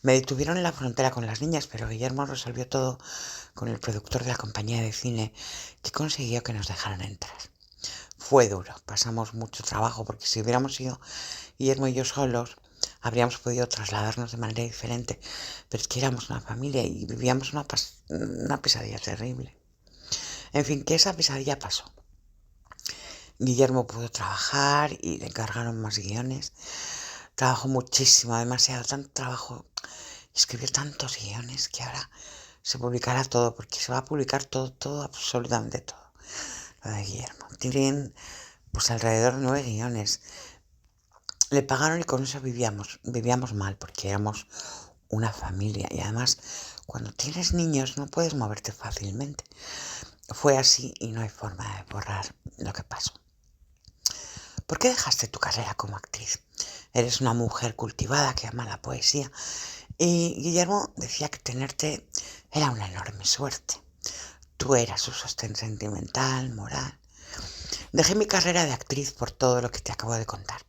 Me detuvieron en la frontera con las niñas, pero Guillermo resolvió todo con el productor de la compañía de cine, que consiguió que nos dejaran entrar. Fue duro, pasamos mucho trabajo, porque si hubiéramos sido Guillermo y yo solos, habríamos podido trasladarnos de manera diferente, pero es que éramos una familia y vivíamos una pesadilla terrible. En fin, que esa pesadilla pasó. Guillermo pudo trabajar y le encargaron más guiones. Trabajó muchísimo, demasiado, tanto trabajo. Escribió tantos guiones que ahora se publicará todo, porque se va a publicar todo, todo, absolutamente todo. Lo de Guillermo. Tienen pues alrededor de 9 guiones. Le pagaron y con eso vivíamos mal, porque éramos una familia. Y además, cuando tienes niños no puedes moverte fácilmente. Fue así y no hay forma de borrar lo que pasó. ¿Por qué dejaste tu carrera como actriz? Eres una mujer cultivada que ama la poesía. Y Guillermo decía que tenerte era una enorme suerte. Tú eras su sostén sentimental, moral. Dejé mi carrera de actriz por todo lo que te acabo de contar.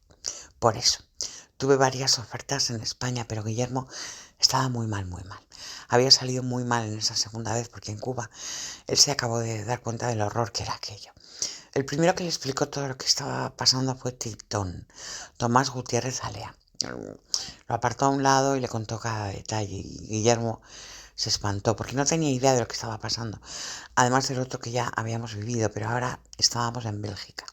Por eso, tuve varias ofertas en España, pero Guillermo estaba muy mal, muy mal. Había salido muy mal en esa segunda vez porque en Cuba él se acabó de dar cuenta del horror que era aquello. El primero que le explicó todo lo que estaba pasando fue Titón, Tomás Gutiérrez Alea. Lo apartó a un lado y le contó cada detalle. Y Guillermo se espantó porque no tenía idea de lo que estaba pasando. Además del otro que ya habíamos vivido, pero ahora estábamos en Bélgica.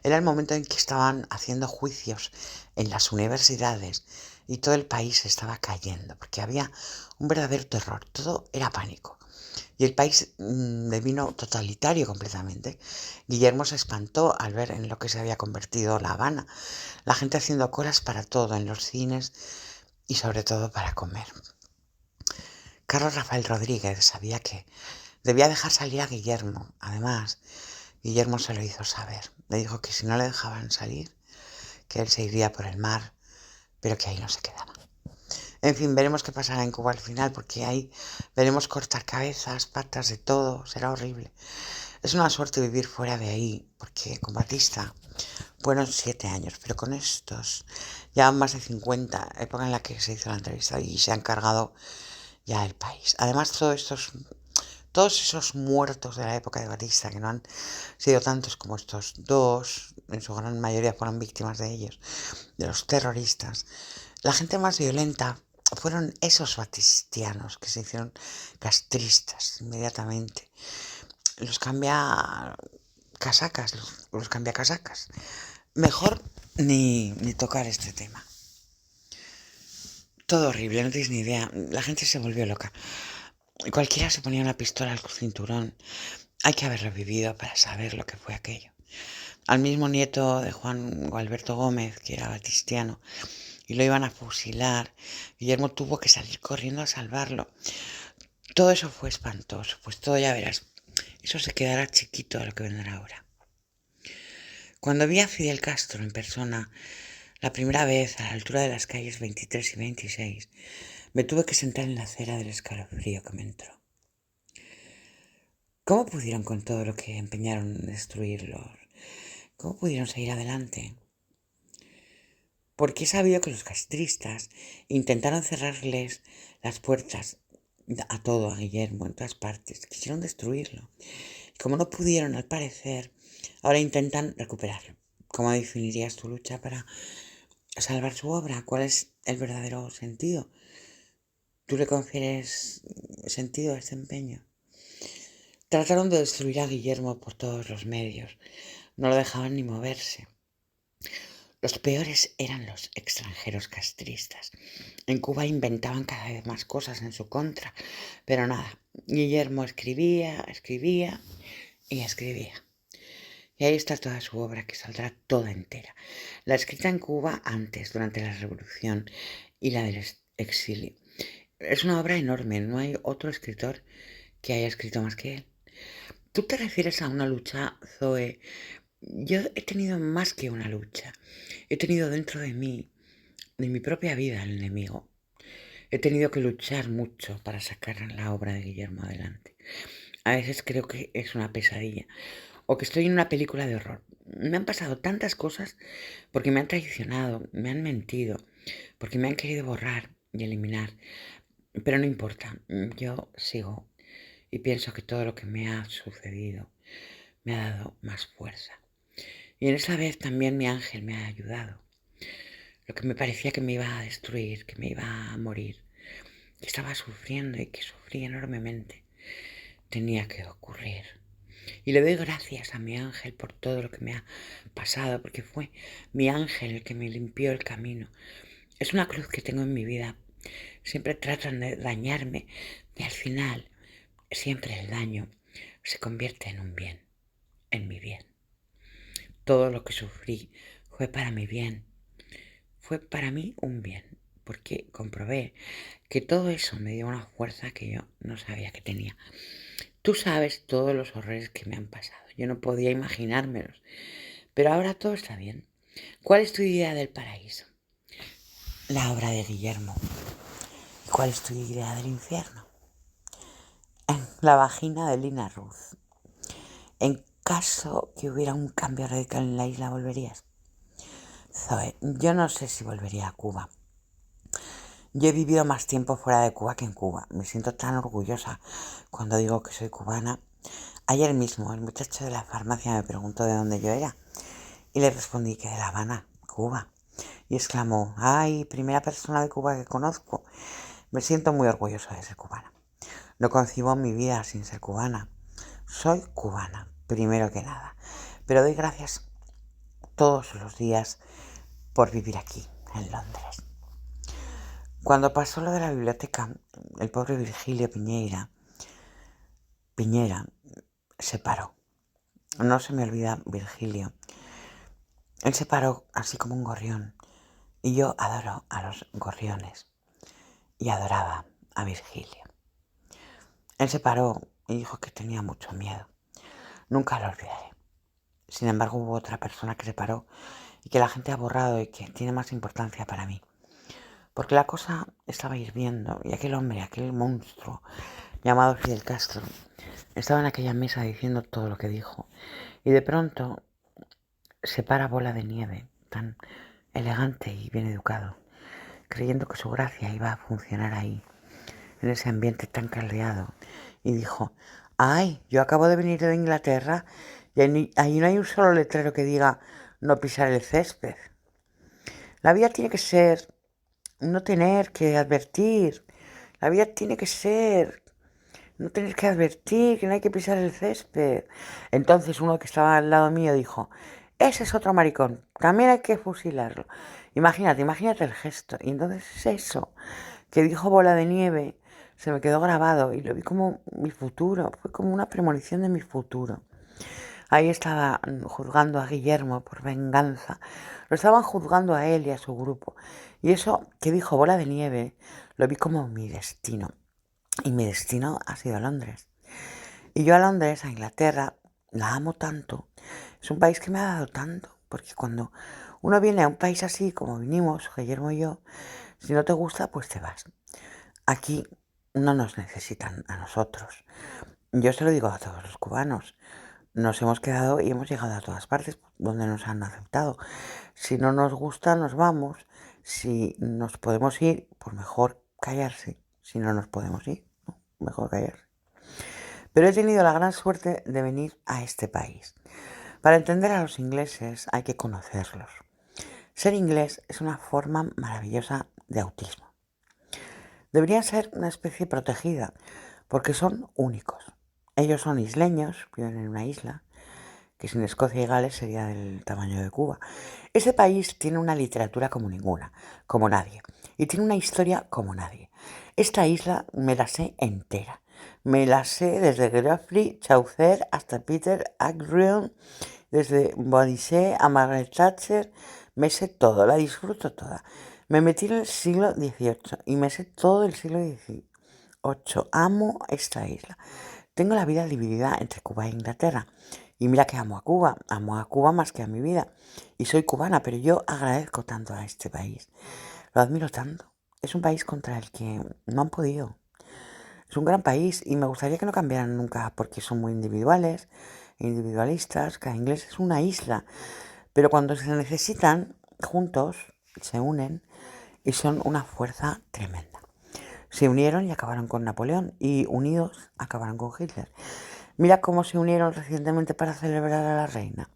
Era el momento en que estaban haciendo juicios en las universidades y todo el país estaba cayendo porque había un verdadero terror. Todo era pánico. Y el país devino totalitario completamente. Guillermo se espantó al ver en lo que se había convertido La Habana. La gente haciendo colas para todo, en los cines y sobre todo para comer. Carlos Rafael Rodríguez sabía que debía dejar salir a Guillermo. Además, Guillermo se lo hizo saber. Le dijo que si no le dejaban salir, que él se iría por el mar, pero que ahí no se quedaba. En fin, veremos qué pasará en Cuba al final, porque ahí veremos cortar cabezas, patas, de todo. Será horrible. Es una suerte vivir fuera de ahí, porque con Batista fueron 7 años, pero con estos ya más de 50, época en la que se hizo la entrevista y se han cargado ya el país. Además, todos esos muertos de la época de Batista, que no han sido tantos como estos dos, en su gran mayoría fueron víctimas de ellos, de los terroristas. La gente más violenta fueron esos batistianos que se hicieron castristas inmediatamente. Los cambia casacas, los cambia casacas. Mejor ni tocar este tema. Todo horrible, no tienes ni idea. La gente se volvió loca. Cualquiera se ponía una pistola al cinturón. Hay que haberlo vivido para saber lo que fue aquello. Al mismo nieto de Juan Gualberto Gómez, que era batistiano, y lo iban a fusilar, Guillermo tuvo que salir corriendo a salvarlo. Todo eso fue espantoso, pues todo ya verás. Eso se quedará chiquito a lo que vendrá ahora. Cuando vi a Fidel Castro en persona, la primera vez a la altura de las calles 23 y 26, me tuve que sentar en la acera del escalofrío que me entró. ¿Cómo pudieron con todo lo que empeñaron en destruirlos? ¿Cómo pudieron seguir adelante? Porque he sabido que los castristas intentaron cerrarles las puertas a todo, a Guillermo, en todas partes. Quisieron destruirlo. Y como no pudieron, al parecer, ahora intentan recuperarlo. ¿Cómo definirías tu lucha para salvar su obra? ¿Cuál es el verdadero sentido? ¿Tú le confieres sentido a este empeño? Trataron de destruir a Guillermo por todos los medios. No lo dejaban ni moverse. Los peores eran los extranjeros castristas. En Cuba inventaban cada vez más cosas en su contra, pero nada, Guillermo escribía, escribía y escribía. Y ahí está toda su obra, que saldrá toda entera. La escrita en Cuba antes, durante la Revolución, y la del exilio. Es una obra enorme, no hay otro escritor que haya escrito más que él. ¿Tú te refieres a una lucha, Zoe? Yo he tenido más que una lucha. He tenido dentro de mí, de mi propia vida, el enemigo. He tenido que luchar mucho para sacar la obra de Guillermo adelante. A veces creo que es una pesadilla o que estoy en una película de horror. Me han pasado tantas cosas porque me han traicionado, me han mentido, porque me han querido borrar y eliminar. Pero no importa, yo sigo y pienso que todo lo que me ha sucedido me ha dado más fuerza. Y en esa vez también mi ángel me ha ayudado. Lo que me parecía que me iba a destruir, que me iba a morir, que estaba sufriendo y que sufrí enormemente, tenía que ocurrir. Y le doy gracias a mi ángel por todo lo que me ha pasado, porque fue mi ángel el que me limpió el camino. Es una cruz que tengo en mi vida. Siempre tratan de dañarme y al final siempre el daño se convierte en un bien, en mi bien. Todo lo que sufrí fue para mi bien, fue para mí un bien, porque comprobé que todo eso me dio una fuerza que yo no sabía que tenía. Tú sabes todos los horrores que me han pasado, yo no podía imaginármelos, pero ahora todo está bien. ¿Cuál es tu idea del paraíso? La obra de Guillermo. ¿Y cuál es tu idea del infierno? La vagina de Lina Ruth. En caso que hubiera un cambio radical en la isla, ¿volverías? Zoe, yo no sé si volvería a Cuba. Yo he vivido más tiempo fuera de Cuba que en Cuba. Me siento tan orgullosa cuando digo que soy cubana. Ayer mismo el muchacho de la farmacia me preguntó de dónde yo era y le respondí que de La Habana, Cuba. Y exclamó, ¡ay, primera persona de Cuba que conozco! Me siento muy orgullosa de ser cubana. No concibo mi vida sin ser cubana. Soy cubana, primero que nada. Pero doy gracias todos los días por vivir aquí, en Londres. Cuando pasó lo de la biblioteca, el pobre Virgilio Piñera se paró. No se me olvida Virgilio. Él se paró así como un gorrión. Y yo adoro a los gorriones. Y adoraba a Virgilio. Él se paró y dijo que tenía mucho miedo. Nunca lo olvidaré. Sin embargo, hubo otra persona que se paró y que la gente ha borrado y que tiene más importancia para mí. Porque la cosa estaba hirviendo y aquel hombre, aquel monstruo llamado Fidel Castro, estaba en aquella mesa diciendo todo lo que dijo. Y de pronto se para Bola de Nieve, tan elegante y bien educado, creyendo que su gracia iba a funcionar ahí, en ese ambiente tan caldeado, y dijo, ¡ay! Yo acabo de venir de Inglaterra y ahí no hay un solo letrero que diga no pisar el césped. La vida tiene que ser no tener que advertir. La vida tiene que ser no tener que advertir que no hay que pisar el césped. Entonces uno que estaba al lado mío dijo, ese es otro maricón, también hay que fusilarlo. Imagínate el gesto. Y entonces eso que dijo Bola de Nieve se me quedó grabado y lo vi como mi futuro, fue como una premonición de mi futuro. Ahí estaba juzgando a Guillermo por venganza. Lo estaban juzgando a él y a su grupo. Y eso que dijo Bola de Nieve lo vi como mi destino. Y mi destino ha sido Londres. Y yo a Londres, a Inglaterra, la amo tanto. Es un país que me ha dado tanto. Porque cuando uno viene a un país así como vinimos, Guillermo y yo, si no te gusta, pues te vas. Aquí no nos necesitan a nosotros. Yo se lo digo a todos los cubanos. Nos hemos quedado y hemos llegado a todas partes donde nos han aceptado. Si no nos gusta, nos vamos. Si nos podemos ir, pues mejor callarse. Si no nos podemos ir, mejor callarse. Pero he tenido la gran suerte de venir a este país. Para entender a los ingleses hay que conocerlos. Ser inglés es una forma maravillosa de autismo. Deberían ser una especie protegida porque son únicos. Ellos son isleños, viven en una isla, que sin Escocia y Gales sería del tamaño de Cuba. Ese país tiene una literatura como ninguna, como nadie, y tiene una historia como nadie. Esta isla me la sé entera. Me las sé desde Geoffrey Chaucer hasta Peter Ackroyd, desde Boadicea a Margaret Thatcher. Me sé todo, la disfruto toda. Me metí en el siglo XVIII y me sé todo el siglo XVIII. Amo esta isla. Tengo la vida dividida entre Cuba e Inglaterra. Y mira que amo a Cuba más que a mi vida. Y soy cubana, pero yo agradezco tanto a este país. Lo admiro tanto. Es un país contra el que no han podido. Es un gran país y me gustaría que no cambiaran nunca porque son muy individuales, individualistas. Cada inglés es una isla. Pero cuando se necesitan, juntos se unen y son una fuerza tremenda. Se unieron y acabaron con Napoleón y unidos acabaron con Hitler. Mira cómo se unieron recientemente para celebrar a la reina.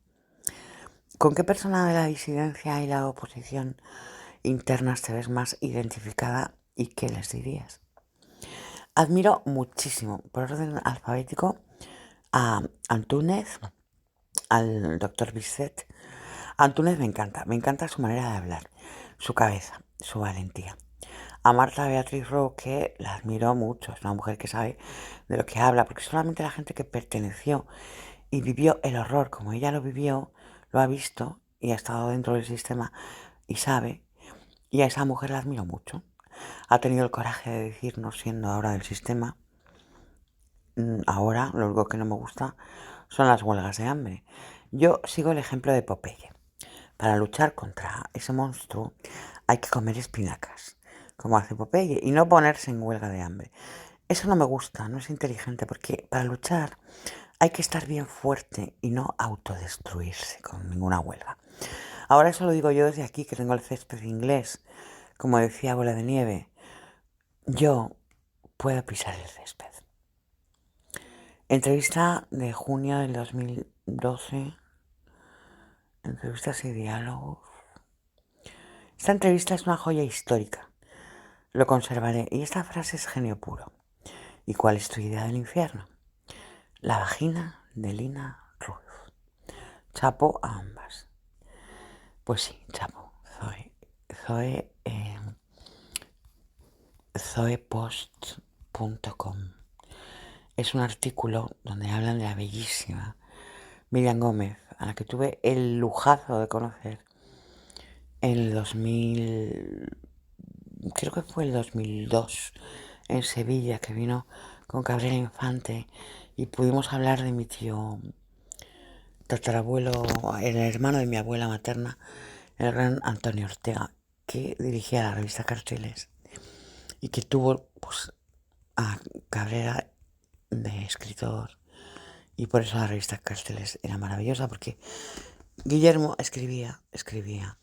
¿Con qué persona de la disidencia y la oposición internas te ves más identificada y qué les dirías? Admiro muchísimo, por orden alfabético, a Antúnez, al doctor Bisset. Antúnez me encanta su manera de hablar, su cabeza, su valentía. A Marta Beatriz Roque la admiro mucho, es una mujer que sabe de lo que habla, porque solamente la gente que perteneció y vivió el horror como ella lo vivió, lo ha visto y ha estado dentro del sistema y sabe, y a esa mujer la admiro mucho. Ha tenido el coraje de decirnos, siendo ahora del sistema, ahora lo único que no me gusta son las huelgas de hambre. Yo sigo el ejemplo de Popeye. Para luchar contra ese monstruo hay que comer espinacas, como hace Popeye, y no ponerse en huelga de hambre. Eso no me gusta, no es inteligente, porque para luchar hay que estar bien fuerte y no autodestruirse con ninguna huelga. Ahora eso lo digo yo desde aquí, que tengo el césped inglés. Como decía Bola de Nieve, yo puedo pisar el césped. Entrevista de junio del 2012. Entrevistas y diálogos. Esta entrevista es una joya histórica. Lo conservaré. Y esta frase es genio puro. ¿Y cuál es tu idea del infierno? La vagina de Lina Ruiz. Chapo a ambas. Pues sí, chapo. Zoepost.com. Es un artículo donde hablan de la bellísima Miriam Gómez, a la que tuve el lujazo de conocer en el 2000, creo que fue el 2002, en Sevilla, que vino con Cabrera Infante y pudimos hablar de mi tío tatarabuelo, el hermano de mi abuela materna, el gran Antonio Ortega, que dirigía la revista Carteles y que tuvo pues a Cabrera de escritor, y por eso la revista Carteles era maravillosa, porque Guillermo escribía y escribía.